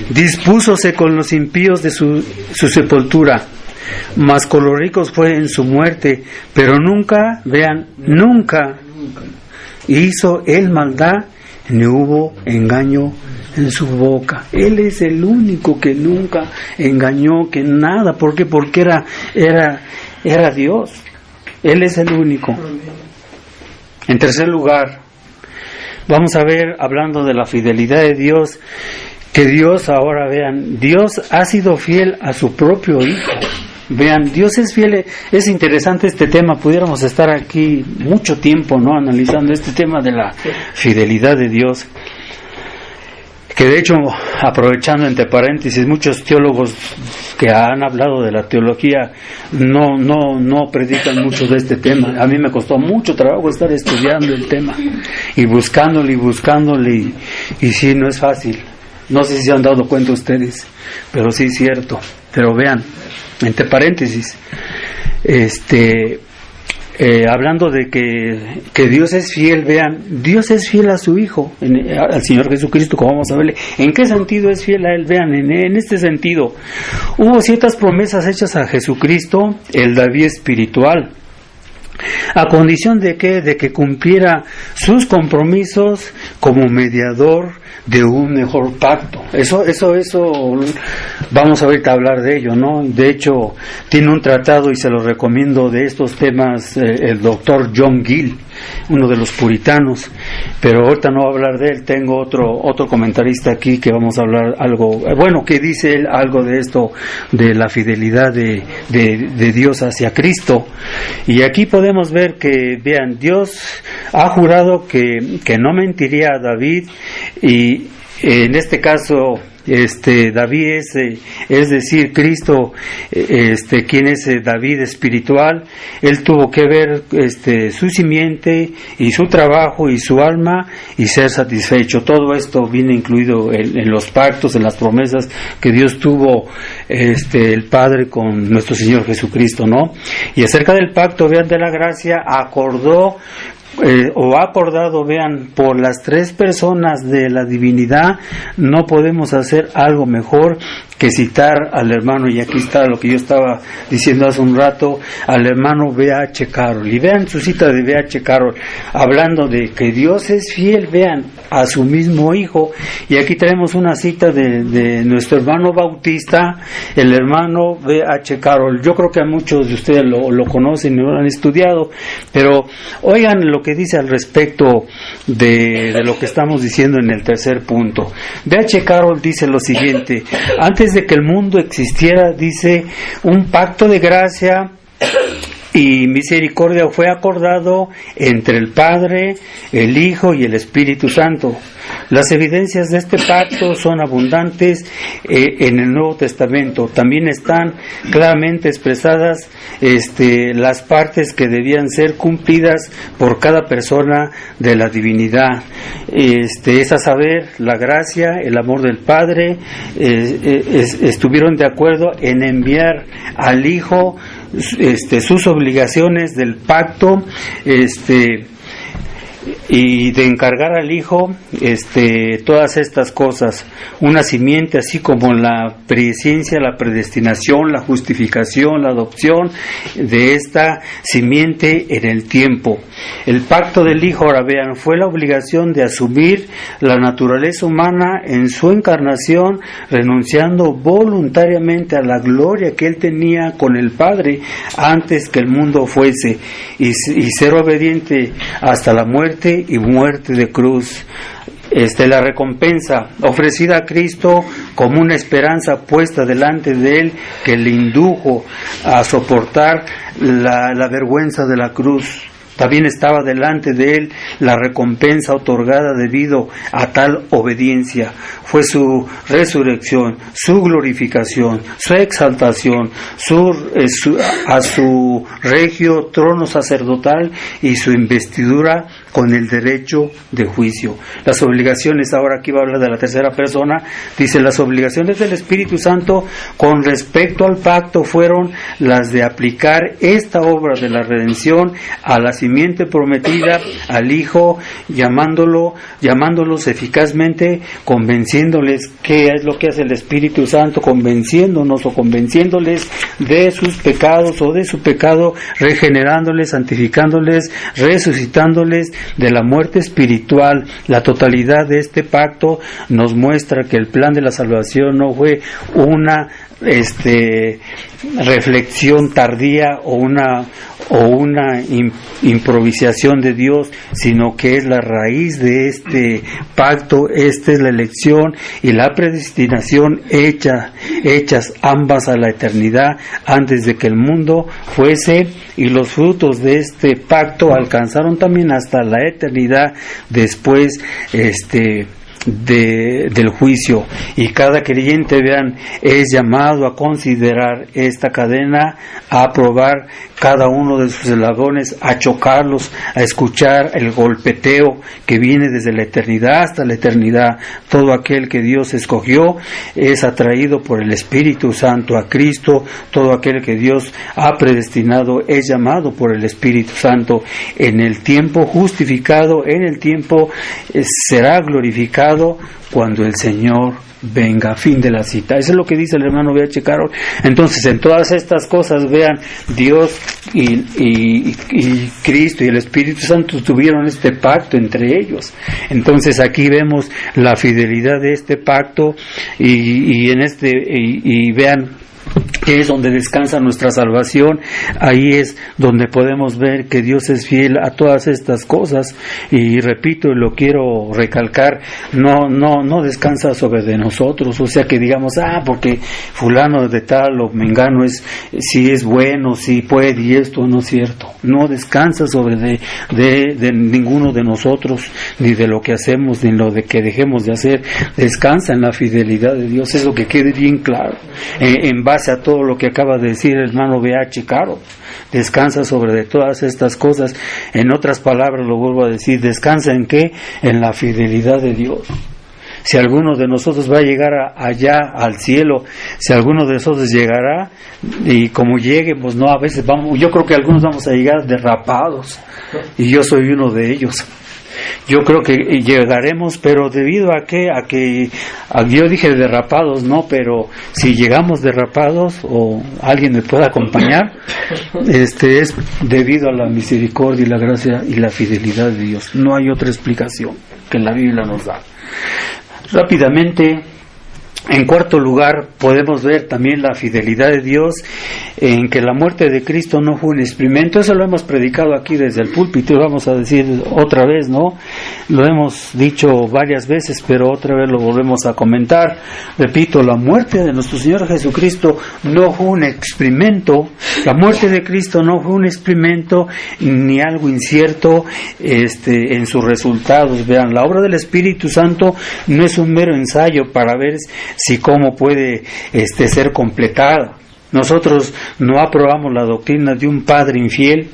Dispúsose con los impíos de su sepultura, mas con los ricos fue en su muerte, pero nunca, vean, nunca hizo él maldad, ni hubo engaño en su boca. Él es el único que nunca engañó, que nada. ¿Por qué? Porque era Dios. Él es el único. En tercer lugar, vamos a ver, hablando de la fidelidad de Dios, que Dios, ahora vean, Dios ha sido fiel a su propio Hijo. Vean, Dios es fiel. Es interesante este tema, pudiéramos estar aquí mucho tiempo, ¿no?, analizando este tema de la fidelidad de Dios. Que de hecho, aprovechando entre paréntesis, muchos teólogos que han hablado de la teología no predican mucho de este tema. A mí me costó mucho trabajo estar estudiando el tema y buscándole y sí, no es fácil. No sé si se han dado cuenta ustedes, pero sí es cierto. Pero vean, entre paréntesis, hablando de que Dios es fiel, vean, Dios es fiel a su Hijo, al Señor Jesucristo, como vamos a verle. ¿En qué sentido es fiel a Él? Vean, en este sentido, hubo ciertas promesas hechas a Jesucristo, el David espiritual. ¿A condición de qué? De que cumpliera sus compromisos como mediador de un mejor pacto. Eso, vamos ahorita a hablar de ello, ¿no? De hecho, tiene un tratado, y se lo recomiendo, de estos temas, el doctor John Gill, uno de los puritanos, pero ahorita no voy a hablar de él. Tengo otro comentarista aquí que vamos a hablar algo, bueno, que dice él algo de esto, de la fidelidad de Dios hacia Cristo. Y aquí podemos ver que, vean, Dios ha jurado que no mentiría a David, y en este caso David es decir, Cristo, quien es David espiritual. Él tuvo que ver su simiente y su trabajo y su alma y ser satisfecho. Todo esto viene incluido en los pactos, en las promesas que Dios tuvo el Padre con nuestro Señor Jesucristo, ¿no? Y acerca del pacto, vean, de la gracia, acordó o ha acordado, vean, por las tres personas de la divinidad. No podemos hacer algo mejor que citar al hermano, y aquí está lo que yo estaba diciendo hace un rato, al hermano B.H. Carroll. Y vean su cita de B.H. Carroll, hablando de que Dios es fiel, vean, a su mismo Hijo. Y aquí tenemos una cita de nuestro hermano bautista, el hermano B.H. Carroll. Yo creo que a muchos de ustedes lo conocen y lo han estudiado, pero oigan lo que dice al respecto de lo que estamos diciendo en el tercer punto. B.H. Carroll dice lo siguiente: antes de que el mundo existiera, dice, un pacto de gracia y misericordia fue acordado entre el Padre, el Hijo y el Espíritu Santo. Las evidencias de este pacto son abundantes en el Nuevo Testamento. También están claramente expresadas las partes que debían ser cumplidas por cada persona de la divinidad. Es a saber, la gracia, el amor del Padre, estuvieron de acuerdo en enviar al Hijo sus obligaciones del pacto, y de encargar al Hijo todas estas cosas, una simiente, así como la presciencia, la predestinación, la justificación, la adopción de esta simiente en el tiempo. El pacto del Hijo, ahora vean, fue la obligación de asumir la naturaleza humana en su encarnación, renunciando voluntariamente a la gloria que Él tenía con el Padre antes que el mundo fuese, y ser obediente hasta la muerte y muerte de cruz. La recompensa ofrecida a Cristo como una esperanza puesta delante de Él, que le indujo a soportar la vergüenza de la cruz. También estaba delante de Él la recompensa otorgada debido a tal obediencia. Fue su resurrección, su glorificación, su exaltación, a su regio trono sacerdotal y su investidura con el derecho de juicio. Las obligaciones, ahora aquí va a hablar de la tercera persona, dice: las obligaciones del Espíritu Santo con respecto al pacto fueron las de aplicar esta obra de la redención a la simiente prometida, al Hijo, llamándolos eficazmente, convenciéndoles. ¿Qué es lo que hace el Espíritu Santo? Convenciéndonos o convenciéndoles de sus pecados o de su pecado, regenerándoles, santificándoles, resucitándoles de la muerte espiritual. La totalidad de este pacto nos muestra que el plan de la salvación no fue una reflexión tardía o una improvisación de Dios, sino que es la raíz de este pacto. Esta es la elección y la predestinación hechas ambas a la eternidad antes de que el mundo fuese, y los frutos de este pacto alcanzaron también hasta la eternidad después del juicio. Y cada creyente, vean, es llamado a considerar esta cadena, a probar cada uno de sus eslabones, a chocarlos, a escuchar el golpeteo que viene desde la eternidad hasta la eternidad. Todo aquel que Dios escogió es atraído por el Espíritu Santo a Cristo. Todo aquel que Dios ha predestinado es llamado por el Espíritu Santo. En el tiempo justificado, en el tiempo será glorificado cuando el Señor venga. Fin de la cita. Eso es lo que dice el hermano B.H. Carroll. Entonces, en todas estas cosas, vean, Dios y Cristo y el Espíritu Santo tuvieron este pacto entre ellos. Entonces, aquí vemos la fidelidad de este pacto y vean que es donde descansa nuestra salvación. Ahí es donde podemos ver que Dios es fiel a todas estas cosas, y repito, y lo quiero recalcar, no descansa sobre de nosotros, o sea que digamos, porque fulano de tal o mengano si es bueno, si puede, y esto no es cierto. No descansa sobre de ninguno de nosotros, ni de lo que hacemos, ni lo de que dejemos de hacer. Descansa en la fidelidad de Dios. Eso que quede bien claro, en base a todo lo que acaba de decir el hermano B.H. Carroll. Descansa sobre de todas estas cosas. En otras palabras, lo vuelvo a decir, descansa ¿en qué? En la fidelidad de Dios. Si alguno de nosotros va a llegar allá al cielo, si alguno de nosotros llegará, y como llegue, pues no, a veces yo creo que algunos vamos a llegar derrapados, y yo soy uno de ellos. Yo creo que llegaremos, pero debido a que yo dije derrapados, no, pero si llegamos derrapados o alguien me pueda acompañar, es debido a la misericordia y la gracia y la fidelidad de Dios. No hay otra explicación que la Biblia nos da. Rápidamente, en cuarto lugar, podemos ver también la fidelidad de Dios en que la muerte de Cristo no fue un experimento. Eso lo hemos predicado aquí desde el púlpito, y vamos a decir otra vez, ¿no? Lo hemos dicho varias veces, pero otra vez lo volvemos a comentar. Repito, la muerte de nuestro Señor Jesucristo no fue un experimento. La muerte de Cristo no fue un experimento ni algo incierto en sus resultados. Vean, la obra del Espíritu Santo no es un mero ensayo para ver si cómo puede ser completada. Nosotros no aprobamos la doctrina de un padre infiel,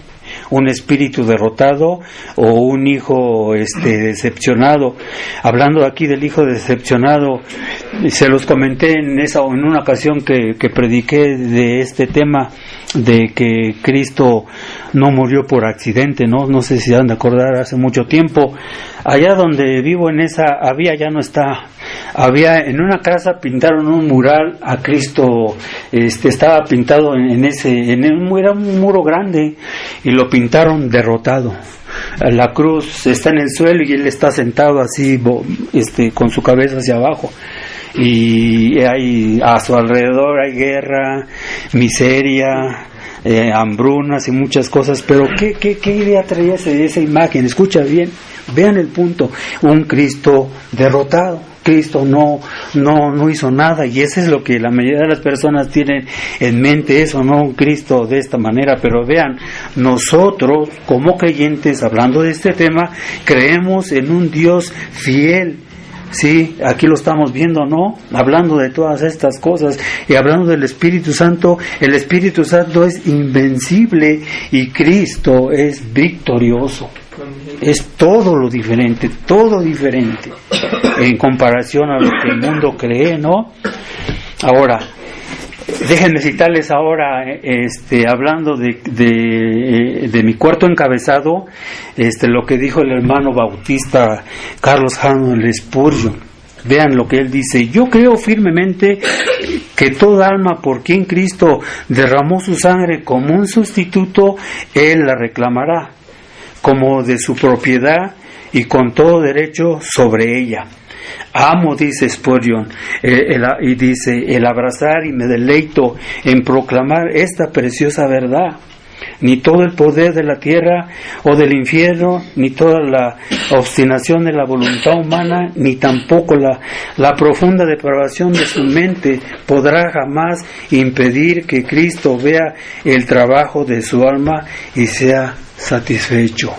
un espíritu derrotado o un hijo decepcionado. Hablando aquí del hijo decepcionado, se los comenté en una ocasión que prediqué de este tema, de que Cristo no murió por accidente, no sé si se han de acordar, hace mucho tiempo, allá donde vivo ya no está. Había en una casa, pintaron un mural a Cristo, estaba pintado era un muro grande, y lo pintaron derrotado. La cruz está en el suelo y él está sentado así, con su cabeza hacia abajo. Y a su alrededor hay guerra, miseria, hambrunas y muchas cosas. Pero ¿qué idea traía esa imagen? Escucha bien, vean el punto. Un Cristo derrotado. Cristo no hizo nada, y eso es lo que la mayoría de las personas tienen en mente, eso, no un Cristo de esta manera. Pero vean, nosotros como creyentes, hablando de este tema, creemos en un Dios fiel. Sí, aquí lo estamos viendo, ¿no? Hablando de todas estas cosas y hablando del Espíritu Santo. El Espíritu Santo es invencible y Cristo es victorioso. Es todo diferente en comparación a lo que el mundo cree, ¿no? Ahora, déjenme citarles ahora, hablando de mi cuarto encabezado, lo que dijo el hermano bautista Carlos Hammond Spurgeon. Vean lo que él dice: yo creo firmemente que toda alma por quien Cristo derramó su sangre como un sustituto, él la reclamará como de su propiedad y con todo derecho sobre ella. Amo, dice Spurgeon, y dice, el abrazar y me deleito en proclamar esta preciosa verdad. Ni todo el poder de la tierra o del infierno, ni toda la obstinación de la voluntad humana, ni tampoco la profunda depravación de su mente podrá jamás impedir que Cristo vea el trabajo de su alma y sea satisfecho.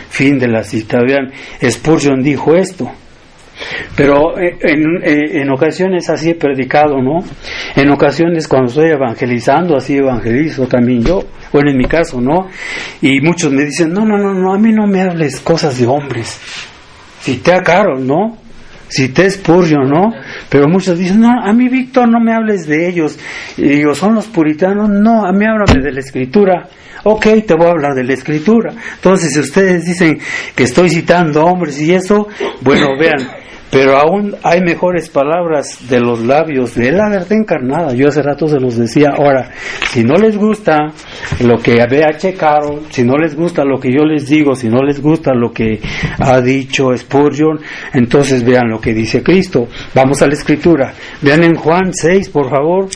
Fin de la cita. Vean, Spurgeon dijo esto. Pero en ocasiones así he predicado, ¿no? En ocasiones cuando estoy evangelizando, así evangelizo también yo, bueno, en mi caso, ¿no? Y muchos me dicen, no, a mí no me hables cosas de hombres. Cité a Carol, ¿no? Cité Spurgeon, ¿no? Pero muchos dicen, no, a mí, Víctor, no me hables de ellos. Y digo, ¿son los puritanos? No, a mí háblame de la Escritura. Ok, te voy a hablar de la Escritura. Entonces, si ustedes dicen que estoy citando hombres y eso, bueno, vean, pero aún hay mejores palabras de los labios de la verdad encarnada. Yo hace rato se los decía. Ahora, si no les gusta lo que había checado, si no les gusta lo que yo les digo, si no les gusta lo que ha dicho Spurgeon, entonces vean lo que dice Cristo. Vamos a la Escritura. Vean en Juan 6, por favor,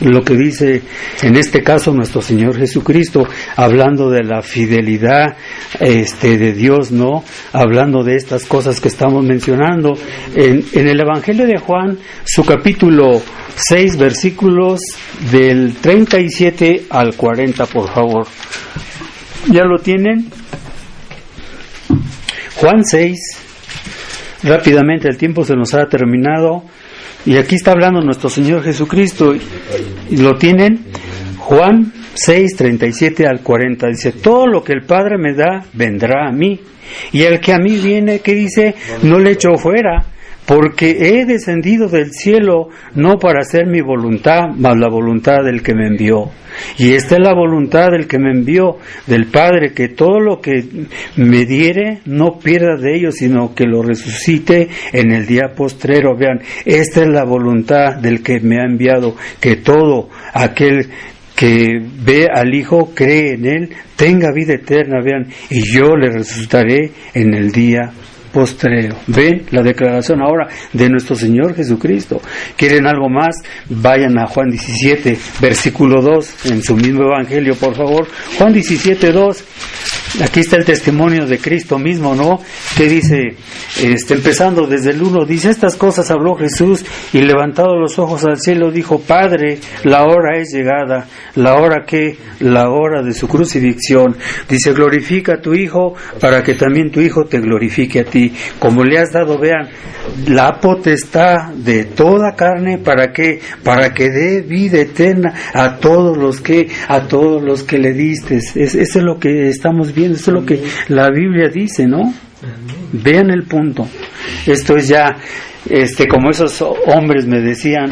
lo que dice en este caso nuestro Señor Jesucristo, hablando de la fidelidad de Dios, ¿no? Hablando de estas cosas que estamos mencionando. En el Evangelio de Juan, su capítulo 6, versículos del 37 al 40, por favor. ¿Ya lo tienen? Juan 6, rápidamente, el tiempo se nos ha terminado. Y aquí está hablando nuestro Señor Jesucristo. ¿Y lo tienen? Juan 6, 37 al 40. Dice: todo lo que el Padre me da, vendrá a mí. Y el que a mí viene, ¿qué dice? No le echo fuera, porque he descendido del cielo no para hacer mi voluntad, mas la voluntad del que me envió. Y esta es la voluntad del que me envió, del Padre, que todo lo que me diere no pierda de ello, sino que lo resucite en el día postrero. Vean, esta es la voluntad del que me ha enviado, que todo aquel que ve al Hijo, cree en Él, tenga vida eterna. Vean, y yo le resucitaré en el día postrero. Ven la declaración ahora de nuestro Señor Jesucristo. ¿Quieren algo más? Vayan a Juan 17, versículo 2, en su mismo Evangelio, por favor. Juan 17, 2. Aquí está el testimonio de Cristo mismo, ¿no? Que dice, empezando desde el 1, dice: estas cosas habló Jesús, y levantado los ojos al cielo dijo: Padre, la hora es llegada. ¿La hora qué? La hora de su crucifixión. Dice: glorifica a tu Hijo, para que también tu Hijo te glorifique a ti, como le has dado, vean, la potestad de toda carne. ¿Para qué? Para que dé vida eterna a todos los que le diste. Eso es lo que estamos viendo, eso es lo que la Biblia dice, ¿no? Vean el punto. Esto es ya, como esos hombres me decían,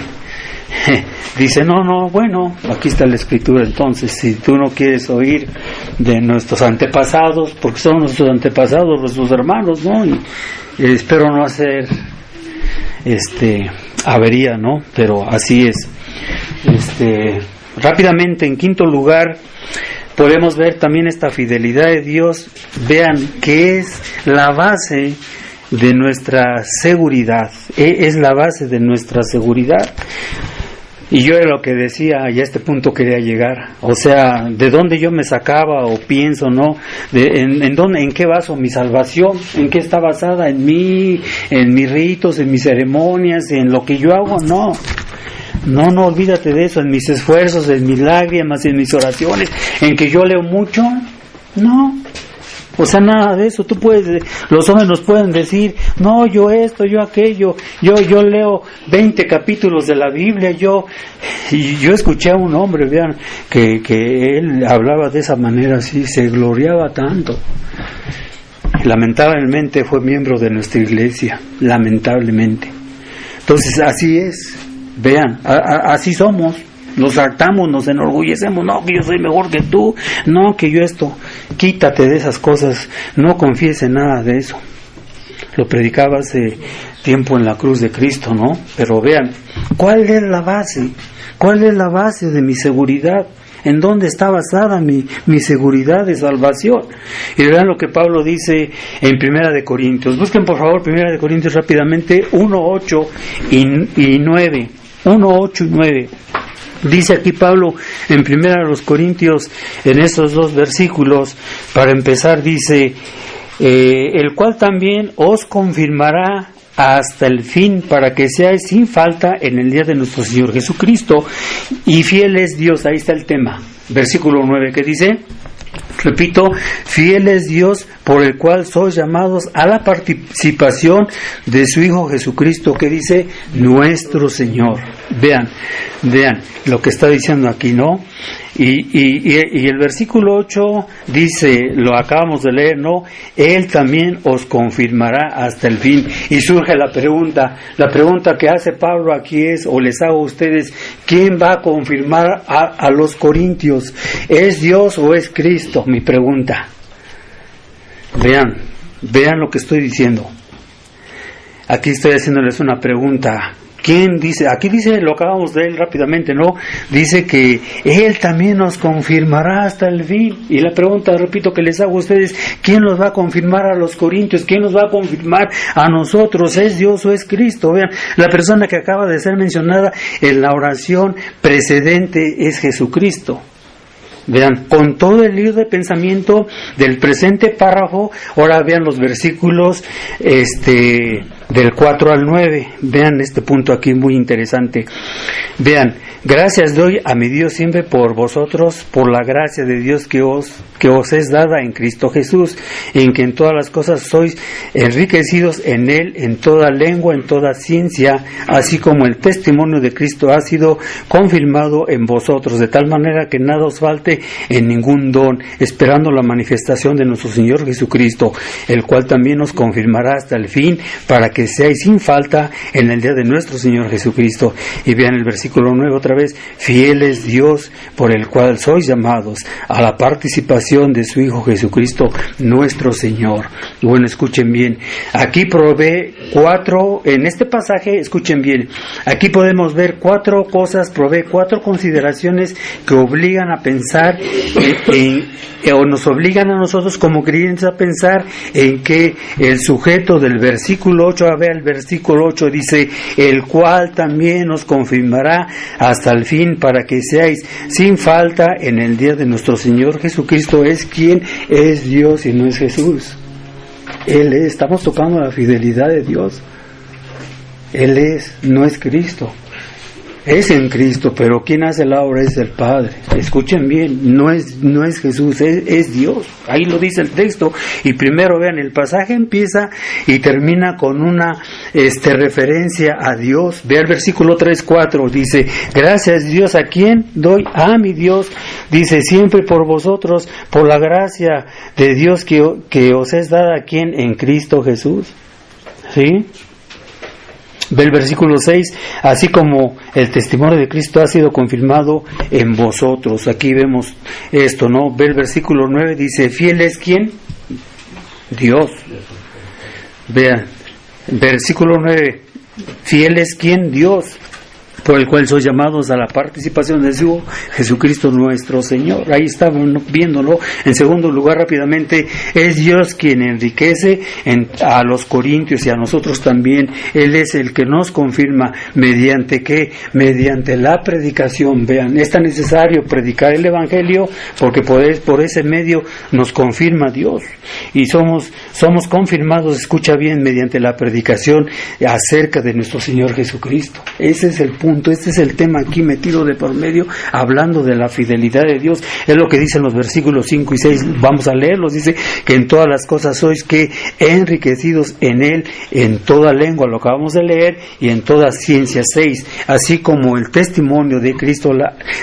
dice: no, bueno, aquí está la Escritura. Entonces, si tú no quieres oír de nuestros antepasados, porque son nuestros antepasados, nuestros hermanos, ¿no? Y espero no hacer avería, ¿no? Pero así es. Rápidamente, en quinto lugar, podemos ver también esta fidelidad de Dios. Vean que es la base de nuestra seguridad. Es la base de nuestra seguridad. Y yo era lo que decía, y a este punto quería llegar. O sea, de dónde yo me sacaba o pienso, ¿no? ¿En qué baso mi salvación? ¿En qué está basada? ¿En mí? ¿En mis ritos? ¿En mis ceremonias? ¿En lo que yo hago? No, olvídate de eso. En mis esfuerzos, en mis lágrimas, en mis oraciones, en que yo leo mucho. No. O sea, nada de eso. Los hombres nos pueden decir: no, yo esto, yo aquello, yo leo 20 capítulos de la Biblia. Yo escuché a un hombre, vean, que él hablaba de esa manera, así, se gloriaba tanto. Lamentablemente fue miembro de nuestra iglesia, lamentablemente. Entonces, así es. Vean, así somos. Nos hartamos, nos enorgullecemos: no, que yo soy mejor que tú, no, que yo esto. Quítate de esas cosas, no confíes en nada de eso. Lo predicaba hace tiempo en la cruz de Cristo, ¿no? Pero vean, ¿cuál es la base? ¿Cuál es la base de mi seguridad? ¿En dónde está basada mi seguridad de salvación? Y vean lo que Pablo dice en 1 de Corintios. Busquen por favor 1 de Corintios rápidamente, 1:8 y 9. 1:8 y 9. Dice aquí Pablo en 1 Corintios, en estos dos versículos, para empezar, dice: el cual también os confirmará hasta el fin, para que seáis sin falta en el día de nuestro Señor Jesucristo. Y fiel es Dios. Ahí está el tema. Versículo 9, que dice, repito: fiel es Dios, por el cual sois llamados a la participación de su Hijo Jesucristo, que dice nuestro Señor. Vean lo que está diciendo aquí, ¿no? Y el versículo 8 dice, lo acabamos de leer, ¿no? Él también os confirmará hasta el fin. Y surge la pregunta que hace Pablo aquí es, o les hago a ustedes: ¿quién va a confirmar a los corintios? ¿Es Dios o es Cristo? Mi pregunta. Vean lo que estoy diciendo. aquí estoy haciéndoles una pregunta. ¿Quién dice? Aquí dice, lo acabamos de leer rápidamente, ¿no? Dice que Él también nos confirmará hasta el fin. Y la pregunta, repito, que les hago a ustedes, ¿quién los va a confirmar a los corintios? ¿Quién los va a confirmar a nosotros? ¿Es Dios o es Cristo? Vean, la persona que acaba de ser mencionada en la oración precedente es Jesucristo. Vean, con todo el lío de pensamiento del presente párrafo, ahora vean los versículos del 4 al 9. Vean este punto aquí muy interesante. Vean, gracias doy a mi Dios siempre por vosotros, por la gracia de Dios que os es dada en Cristo Jesús, en que en todas las cosas sois enriquecidos en Él, en toda lengua, en toda ciencia, así como el testimonio de Cristo ha sido confirmado en vosotros, de tal manera que nada os falte en ningún don, esperando la manifestación de nuestro Señor Jesucristo, el cual también os confirmará hasta el fin, para que seáis sin falta en el día de nuestro Señor Jesucristo. Y vean el versículo 9 otra vez: fiel es Dios, por el cual sois llamados a la participación de su Hijo Jesucristo nuestro Señor. Y bueno, escuchen bien, aquí provee en este pasaje, escuchen bien, aquí podemos ver 4 cosas, provee 4 consideraciones que obligan a pensar o nos obligan a nosotros como creyentes a pensar en que el sujeto del versículo 8, a ver el versículo 8 dice, el cual también os confirmará hasta el fin, para que seáis sin falta en el día de nuestro Señor Jesucristo. Es quien es Dios y no es Jesús. Él es, estamos tocando la fidelidad de Dios. Él es, no es Cristo. Es en Cristo, pero quien hace la obra es el Padre. Escuchen bien, no es Jesús, es Dios. Ahí lo dice el texto. Y primero vean, el pasaje empieza y termina con una referencia a Dios. Vean el versículo 3-4, dice, gracias Dios, ¿a quién doy? A mi Dios. Dice, siempre por vosotros, por la gracia de Dios que os es dada, ¿a quién? En Cristo Jesús. ¿Sí? Ve el versículo 6, así como el testimonio de Cristo ha sido confirmado en vosotros. Aquí vemos esto, ¿no? Ve el versículo 9, dice, ¿fiel es quién? Dios. Vean, versículo 9, ¿fiel es quién? Dios, por el cual sois llamados a la participación de su Jesucristo nuestro Señor. Ahí estamos viéndolo. En segundo lugar, rápidamente, es Dios quien enriquece a los corintios y a nosotros también. Él es el que nos confirma. ¿Mediante qué? Mediante la predicación. Vean, es tan necesario predicar el Evangelio porque por ese medio nos confirma Dios. Y somos confirmados, escucha bien, mediante la predicación acerca de nuestro Señor Jesucristo. Ese es el punto. Este es el tema aquí metido de por medio, hablando de la fidelidad de Dios. Es lo que dicen los versículos 5 y 6. Vamos a leerlos. Dice que en todas las cosas sois que enriquecidos en Él, en toda lengua, lo acabamos de leer, y en toda ciencia. 6. Así como el testimonio de Cristo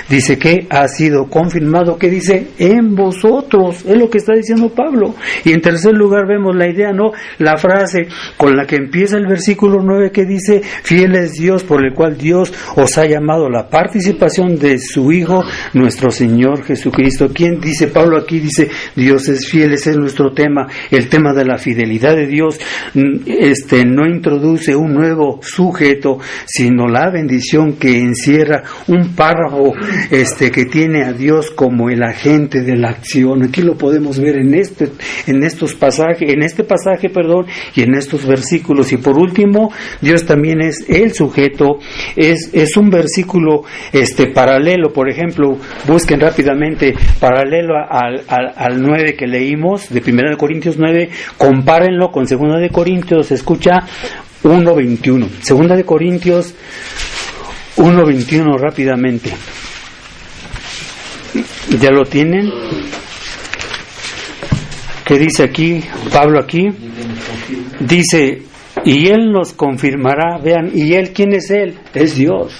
dice que ha sido confirmado, que dice en vosotros. Es lo que está diciendo Pablo. Y en tercer lugar vemos la idea, ¿no? La frase con la que empieza el versículo 9, que dice, fiel es Dios, por el cual Dios os ha llamado la participación de su Hijo, nuestro Señor Jesucristo. ¿Quién dice Pablo aquí? Dice, Dios es fiel. Ese es nuestro tema, el tema de la fidelidad de Dios. No introduce un nuevo sujeto, sino la bendición que encierra un párrafo que tiene a Dios como el agente de la acción. Aquí lo podemos ver en este pasaje, y en estos versículos. Y por último, Dios también es el sujeto. Es un versículo paralelo. Por ejemplo, busquen rápidamente, paralelo al 9 que leímos, de 1 Corintios 9, compárenlo con 2 de Corintios, escucha, 1:21. 2 de Corintios 1:21, rápidamente. ¿Ya lo tienen? ¿Qué dice aquí Pablo aquí? Dice, y Él nos confirmará. Vean, ¿y Él quién es Él? Es Dios.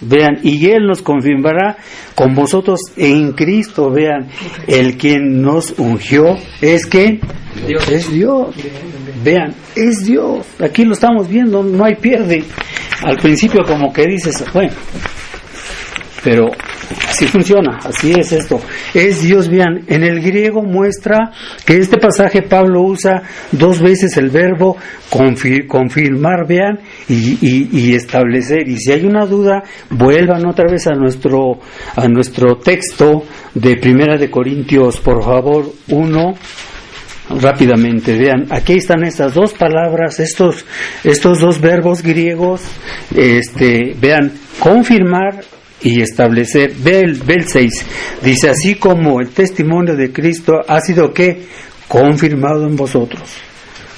Vean, y Él nos confirmará con vosotros en Cristo. Vean, el quien nos ungió es ¿quién? Dios. Es Dios. Vean, es Dios. Aquí lo estamos viendo, no hay pierde. Al principio como que dices, bueno, pero Así funciona, así es esto. Es Dios, vean, en el griego muestra que este pasaje Pablo usa 2 veces el verbo confirmar, vean, y establecer. Y si hay una duda, vuelvan otra vez a nuestro texto de 1 de Corintios, por favor, 1. Rápidamente, vean, aquí están estas 2 palabras, estos 2 verbos griegos, vean, confirmar y establecer. Ve el 6, dice, así como el testimonio de Cristo ha sido ¿qué? Confirmado en vosotros.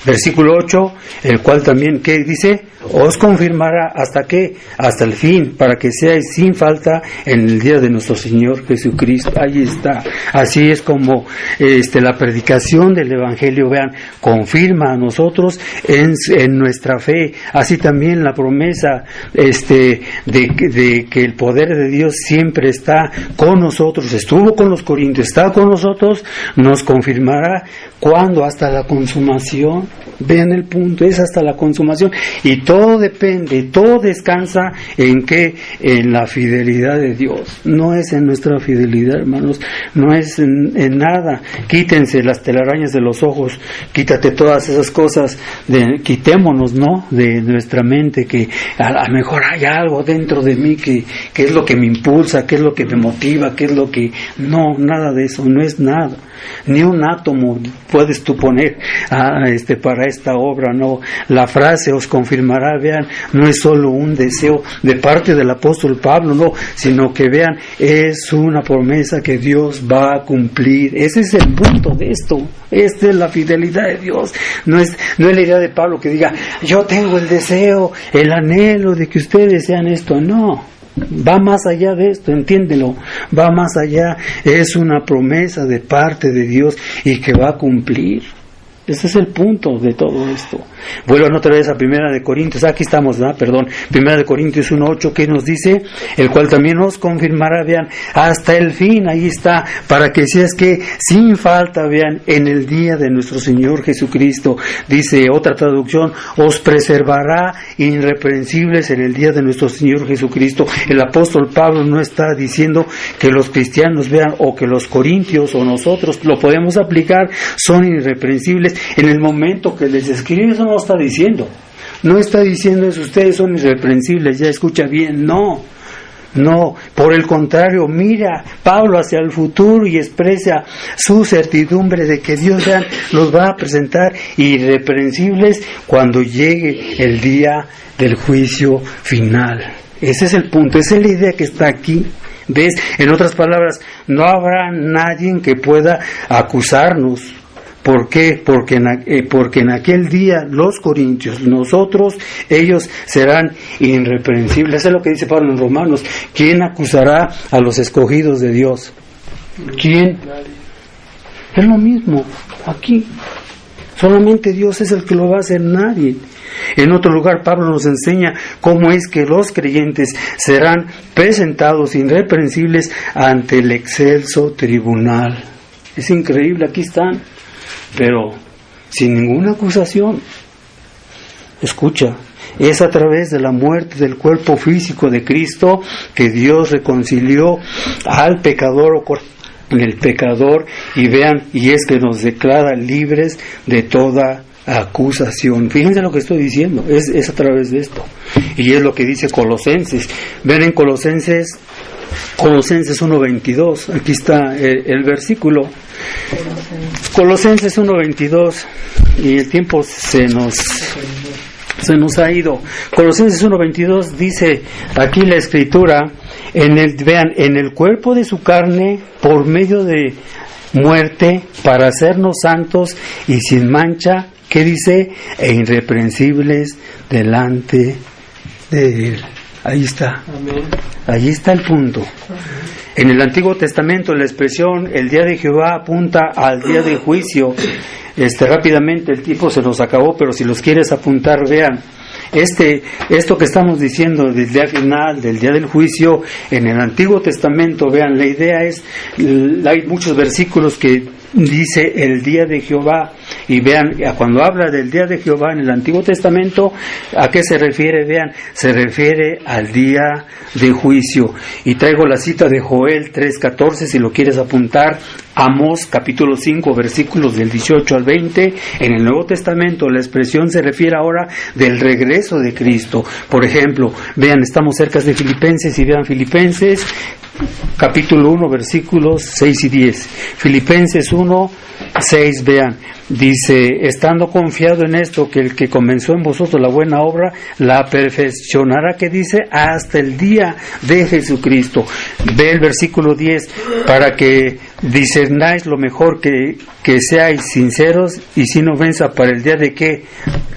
Versículo 8, el cual también, ¿qué dice? Os confirmará hasta qué, hasta el fin, para que seáis sin falta en el día de nuestro Señor Jesucristo. Ahí está. Así es como la predicación del Evangelio, vean, confirma a nosotros en nuestra fe. Así también la promesa de que el poder de Dios siempre está con nosotros, estuvo con los corintios, está con nosotros, nos confirmará. ¿Cuándo? Hasta la consumación. Vean el punto, es hasta la consumación. Y todo depende, todo descansa en qué, en la fidelidad de Dios. No es en nuestra fidelidad, hermanos, no es en nada. Quítense las telarañas de los ojos, quítate todas esas cosas, quitémonos, ¿no?, de nuestra mente, que a lo mejor hay algo dentro de mí que es lo que me impulsa, que es lo que me motiva, que es lo que... No, nada de eso, no es nada. Ni un átomo puedes tú poner para esta obra, no. La frase os confirmará, vean, no es solo un deseo de parte del apóstol Pablo, no, sino que vean, es una promesa que Dios va a cumplir. Ese es el punto de esto. Esta es la fidelidad de Dios. No es la idea de Pablo que diga, yo tengo el deseo, el anhelo de que ustedes sean esto. No. Va más allá de esto, entiéndelo, va más allá, es una promesa de parte de Dios y que va a cumplir. Ese es el punto de todo esto. Vuelvan otra vez a 1 de Corintios, aquí estamos, ¿no? 1 de Corintios 1:8, que nos dice, el cual también os confirmará, vean, hasta el fin, ahí está, para que seas que sin falta, vean, en el día de nuestro Señor Jesucristo. Dice otra traducción, os preservará irreprensibles en el día de nuestro Señor Jesucristo. El apóstol Pablo no está diciendo que los cristianos, vean, o que los corintios o nosotros lo podemos aplicar, son irreprensibles. En el momento que les escribe, eso no está diciendo. No está diciendo eso, ustedes son irreprensibles, ya escucha bien, no. Por el contrario, mira Pablo hacia el futuro y expresa su certidumbre de que Dios ya los va a presentar irreprensibles cuando llegue el día del juicio final. Ese es el punto, esa es la idea que está aquí. ¿Ves? En otras palabras, no habrá nadie que pueda acusarnos. ¿Por qué? Porque en aquel día los corintios, nosotros, ellos serán irreprensibles. Eso es lo que dice Pablo en Romanos. ¿Quién acusará a los escogidos de Dios? ¿Quién? Es lo mismo aquí. Solamente Dios es el que lo va a hacer, nadie. En otro lugar, Pablo nos enseña cómo es que los creyentes serán presentados irreprensibles ante el excelso tribunal. Es increíble, aquí están. Pero sin ninguna acusación. Escucha, es a través de la muerte del cuerpo físico de Cristo que Dios reconcilió al pecador con el pecador, y vean, y es que nos declara libres de toda acusación. Fíjense lo que estoy diciendo, es a través de esto. Y es lo que dice Colosenses. Ven en Colosenses 1:22, aquí está el versículo. Colosenses 1:22, y el tiempo se nos ha ido. Colosenses 1:22 dice aquí la escritura, vean, en el cuerpo de su carne, por medio de muerte, para hacernos santos y sin mancha, ¿qué dice? E irreprensibles delante de Él. Ahí está. Amén. Ahí está el punto. En el Antiguo Testamento la expresión el día de Jehová apunta al día del juicio. Rápidamente el tiempo se nos acabó, pero si los quieres apuntar, vean. Esto que estamos diciendo del día final, del día del juicio, en el Antiguo Testamento, vean, la idea es, hay muchos versículos que dice el día de Jehová. Y vean, cuando habla del día de Jehová en el Antiguo Testamento, ¿a qué se refiere? Vean, se refiere al día de juicio. Y traigo la cita de Joel 3:14, si lo quieres apuntar. Amós capítulo 5 versículos del 18 al 20. En el Nuevo Testamento la expresión se refiere ahora del regreso de Cristo. Por ejemplo, vean, estamos cerca de Filipenses, y vean Filipenses capítulo 1 versículos 6 y 10. Filipenses 1:6, vean, dice: estando confiado en esto, que el que comenzó en vosotros la buena obra la perfeccionará, que dice, hasta el día de Jesucristo. Ve el versículo 10: para que discernáis lo mejor, que seáis sinceros y sin ofensa, para el día de ¿qué?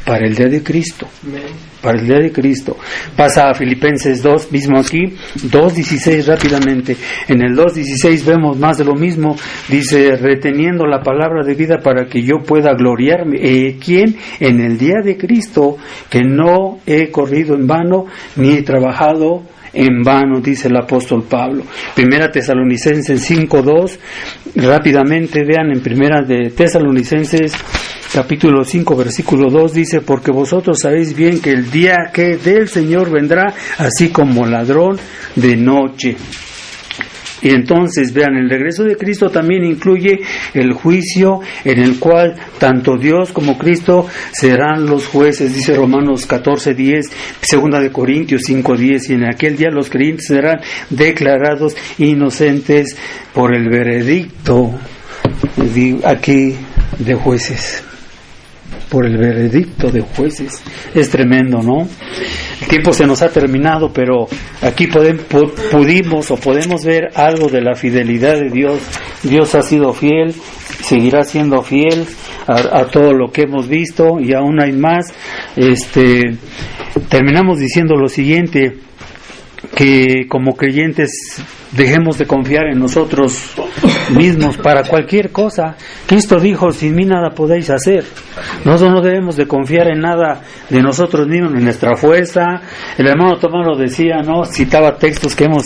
Para el día de Cristo. Para el día de Cristo. Pasa a Filipenses 2, mismo aquí, 2:16 rápidamente. En el 2:16 vemos más de lo mismo. Dice: reteniendo la palabra de vida, para que yo pueda gloriarme. ¿Quién? En el día de Cristo, que no he corrido en vano, ni he trabajado en vano, dice el apóstol Pablo. Primera Tesalonicenses 5:2, rápidamente vean, en Primera de Tesalonicenses capítulo 5 versículo 2 dice: porque vosotros sabéis bien que el día que del Señor vendrá así como ladrón de noche. Y entonces, vean, el regreso de Cristo también incluye el juicio, en el cual tanto Dios como Cristo serán los jueces, dice Romanos 14:10, segunda de Corintios 5:10, y en aquel día los creyentes serán declarados inocentes por el veredicto aquí de jueces. Por el veredicto de jueces. Es tremendo, ¿no? El tiempo se nos ha terminado, pero aquí podemos ver algo de la fidelidad de Dios. Dios ha sido fiel, seguirá siendo fiel a todo lo que hemos visto, y aún hay más. Terminamos diciendo lo siguiente: que como creyentes dejemos de confiar en nosotros mismos para cualquier cosa. Cristo dijo: sin mí nada podéis hacer. Nosotros no debemos de confiar en nada de nosotros mismos, en nuestra fuerza. El hermano Tomás lo decía, ¿no? Citaba textos que hemos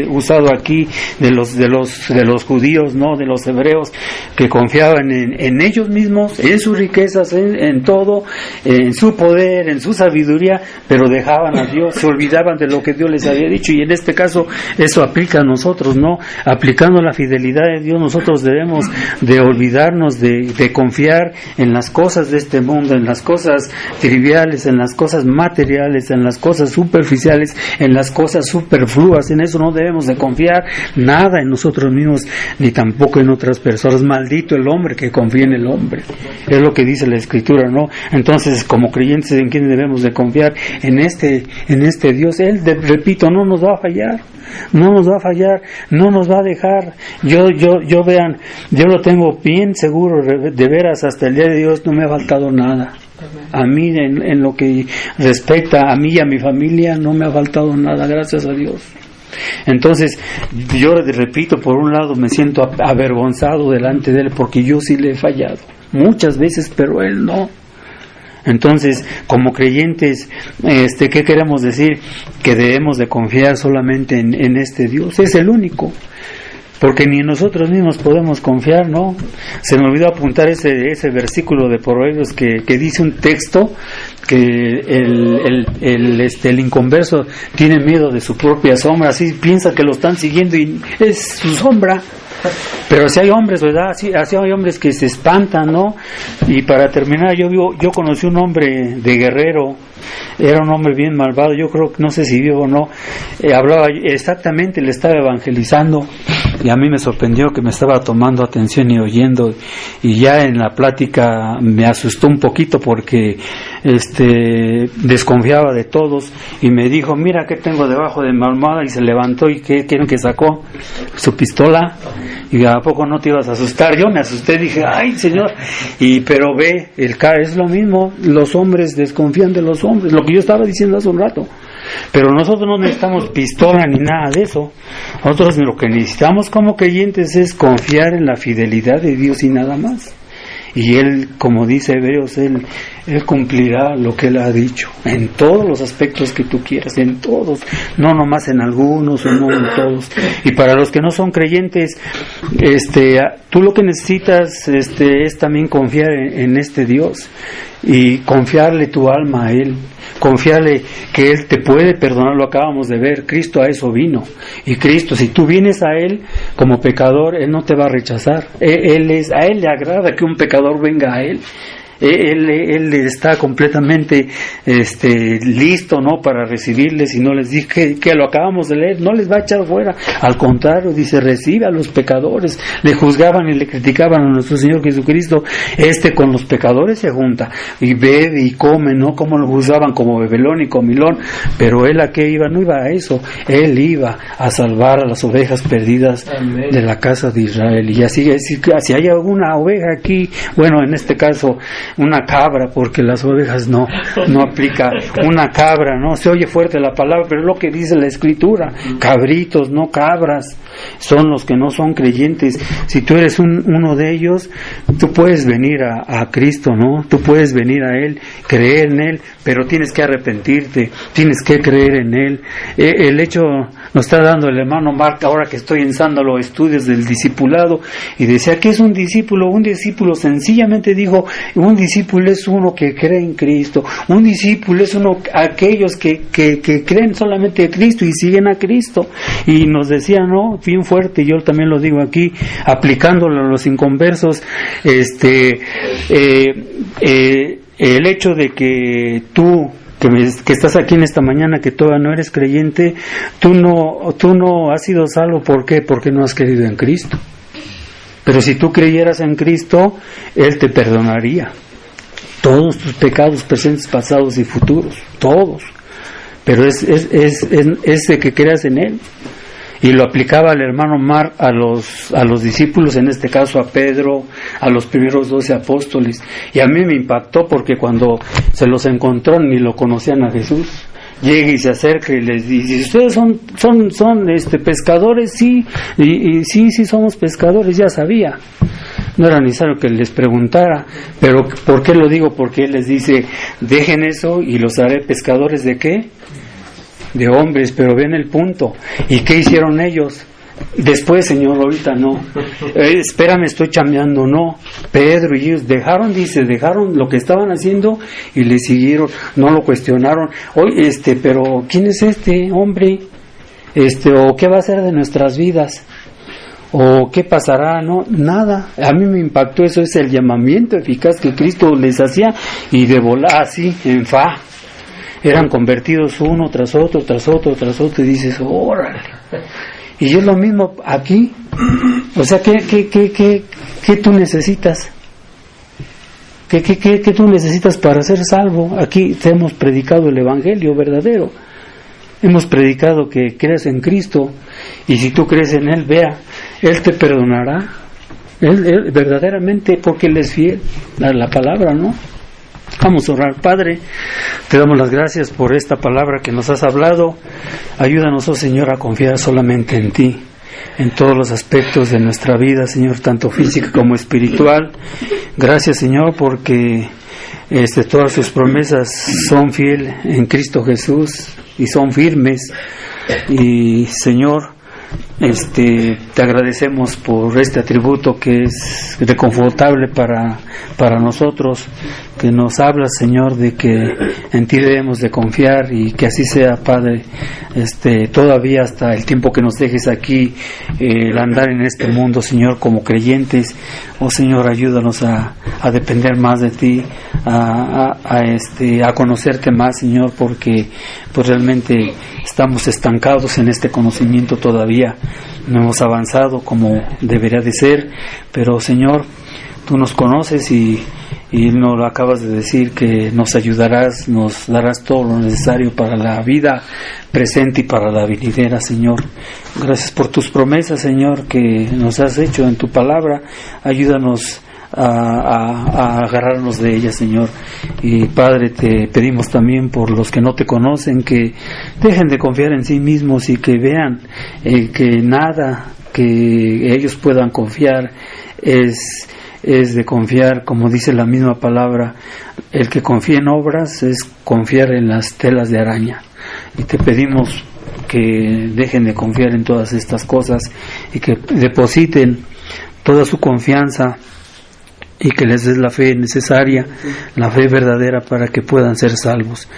usado aquí de los judíos, ¿no? De los hebreos, que confiaban en ellos mismos, en sus riquezas, en todo, en su poder, en su sabiduría, pero dejaban a Dios, se olvidaban de lo que Dios les había dicho. Y en este caso eso aplica a nosotros, ¿no? Aplicando la fidelidad de Dios, nosotros debemos de olvidarnos de confiar en las cosas de este mundo, en las cosas triviales, en las cosas materiales, en las cosas superficiales, en las cosas superfluas. En eso no debemos de confiar nada en nosotros mismos, ni tampoco en otras personas. Maldito el hombre que confía en el hombre. Es lo que dice la Escritura, ¿no? Entonces, como creyentes, ¿en quién debemos de confiar? En este Dios. Él, repito, no nos va a fallar. No nos va a fallar, no nos va a dejar. Yo vean, yo lo tengo bien seguro, de veras, hasta el día de Dios no me ha faltado nada. A mí, en lo que respecta a mí y a mi familia, no me ha faltado nada, gracias a Dios. Entonces, yo repito, por un lado me siento avergonzado delante de Él, porque yo sí le he fallado muchas veces, pero Él no. Entonces, como creyentes, ¿qué queremos decir? Que debemos de confiar solamente en este Dios. Es el único, porque ni nosotros mismos podemos confiar, ¿no? Se me olvidó apuntar ese versículo de Proverbios que dice un texto que el inconverso tiene miedo de su propia sombra, así piensa que lo están siguiendo y es su sombra. Pero si hay hombres, ¿verdad? Así hay hombres que se espantan, ¿no? Y para terminar, yo conocí un hombre de Guerrero. Era un hombre bien malvado, yo creo que no sé si vivo o no. Hablaba exactamente, le estaba evangelizando, y a mí me sorprendió que me estaba tomando atención y oyendo, y ya en la plática me asustó un poquito porque desconfiaba de todos, y me dijo: mira qué tengo debajo de mi almohada, y se levantó, y ¿qué quieren que sacó? Su pistola. Y ¿a poco no te ibas a asustar? Yo me asusté, dije: ay, Señor. Pero ve, es lo mismo, los hombres desconfían de los hombres, lo que yo estaba diciendo hace un rato. Pero nosotros no necesitamos pistola ni nada de eso. Nosotros lo que necesitamos como creyentes es confiar en la fidelidad de Dios y nada más. Y Él, como dice Hebreos, Él Él cumplirá lo que Él ha dicho, en todos los aspectos que tú quieras, en todos, no nomás en algunos o no en todos. Y para los que no son creyentes, tú lo que necesitas es también confiar en este Dios y confiarle tu alma a Él, confiarle que Él te puede perdonar. Lo acabamos de ver, Cristo a eso vino, y Cristo, si tú vienes a Él como pecador, Él no te va a rechazar. A Él le agrada que un pecador venga a Él. Él está completamente listo, ¿no?, para recibirles, y no les dije que lo acabamos de leer, no les va a echar fuera, al contrario, dice, recibe a los pecadores. Le juzgaban y le criticaban a nuestro Señor Jesucristo, con los pecadores se junta y bebe y come, ¿no?, como lo juzgaban como bebelón y comilón, pero Él a qué iba, no iba a eso, Él iba a salvar a las ovejas perdidas. Amén. De la casa de Israel. Y así, si hay alguna oveja aquí, bueno, en este caso una cabra, porque las ovejas no aplica, una cabra, ¿no? Se oye fuerte la palabra, pero es lo que dice la Escritura, cabritos, no cabras, son los que no son creyentes. Si tú eres uno de ellos, tú puedes venir a Cristo, ¿no? Tú puedes venir a Él, creer en Él, pero tienes que arrepentirte, tienes que creer en Él. El hecho nos está dando el hermano Mark, ahora que estoy ensando los estudios del discipulado, y decía, ¿qué es un discípulo? Un discípulo sencillamente dijo, un discípulo es uno que cree en Cristo. Un discípulo es aquellos que creen solamente en Cristo y siguen a Cristo. Y nos decía, ¿no?, bien fuerte, yo también lo digo aquí, aplicándolo a los inconversos, el hecho de que tú que estás aquí en esta mañana, que todavía no eres creyente, tú no has sido salvo. ¿Por qué? Porque no has creído en Cristo. Pero si tú creyeras en Cristo, Él te perdonaría todos tus pecados presentes, pasados y futuros, todos. Pero es de que creas en Él. Y lo aplicaba el hermano Mark a los discípulos, en este caso a Pedro, a los primeros 12 apóstoles. Y a mí me impactó porque cuando se los encontró ni lo conocían a Jesús. Llega y se acerca y les dice, ¿ustedes son pescadores? Sí, y sí somos pescadores, ya sabía. No era necesario que les preguntara, pero ¿por qué lo digo? Porque Él les dice, dejen eso y los haré pescadores ¿de qué? De hombres. Pero ven el punto. ¿Y qué hicieron ellos? Después, Señor, ahorita no. Espérame, estoy chambeando. No. Pedro y ellos dejaron lo que estaban haciendo y le siguieron, no lo cuestionaron. Oye, pero ¿quién es este hombre? ¿O qué va a hacer de nuestras vidas? ¿O qué pasará? No, nada. A mí me impactó eso, es el llamamiento eficaz que Cristo les hacía, y de volar así, en fa. Eran convertidos uno tras otro, y dices, órale. Y es lo mismo aquí. O sea, ¿qué tú necesitas? ¿Qué tú necesitas para ser salvo? Aquí te hemos predicado el Evangelio verdadero. Hemos predicado que creas en Cristo, y si tú crees en Él, vea, Él te perdonará. Él verdaderamente, porque Él es fiel a la palabra, ¿no? Vamos a orar. Padre, te damos las gracias por esta palabra que nos has hablado. Ayúdanos, oh Señor, a confiar solamente en ti, en todos los aspectos de nuestra vida, Señor, tanto física como espiritual. Gracias, Señor, porque todas tus promesas son fieles en Cristo Jesús y son firmes. Y, Señor, te agradecemos por este atributo que es reconfortable para nosotros, que nos hablas, Señor, de que en ti debemos de confiar, y que así sea, Padre, todavía hasta el tiempo que nos dejes aquí, el andar en este mundo, Señor, como creyentes. Oh Señor, ayúdanos a depender más de ti, a conocerte más, Señor, porque pues realmente estamos estancados en este conocimiento todavía. No hemos avanzado como debería de ser, pero Señor, tú nos conoces y nos lo acabas de decir, que nos ayudarás, nos darás todo lo necesario para la vida presente y para la venidera, Señor. Gracias por tus promesas, Señor, que nos has hecho en tu palabra. Ayúdanos a agarrarnos de ellas, Señor. Y Padre, te pedimos también por los que no te conocen, que dejen de confiar en sí mismos y que vean que nada que ellos puedan confiar es de confiar, como dice la misma palabra, El que confía en obras es confiar en las telas de araña. Y te pedimos que dejen de confiar en todas estas cosas y que depositen toda su confianza y que les des la fe necesaria, la fe verdadera para que puedan ser salvos.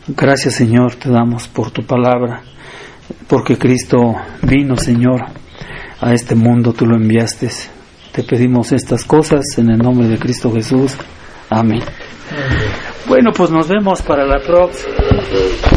Gracias, Señor, te damos por tu palabra, porque Cristo vino, Señor, a este mundo, tú lo enviaste. Te pedimos estas cosas en el nombre de Cristo Jesús. Amén. Bueno, pues nos vemos para la próxima.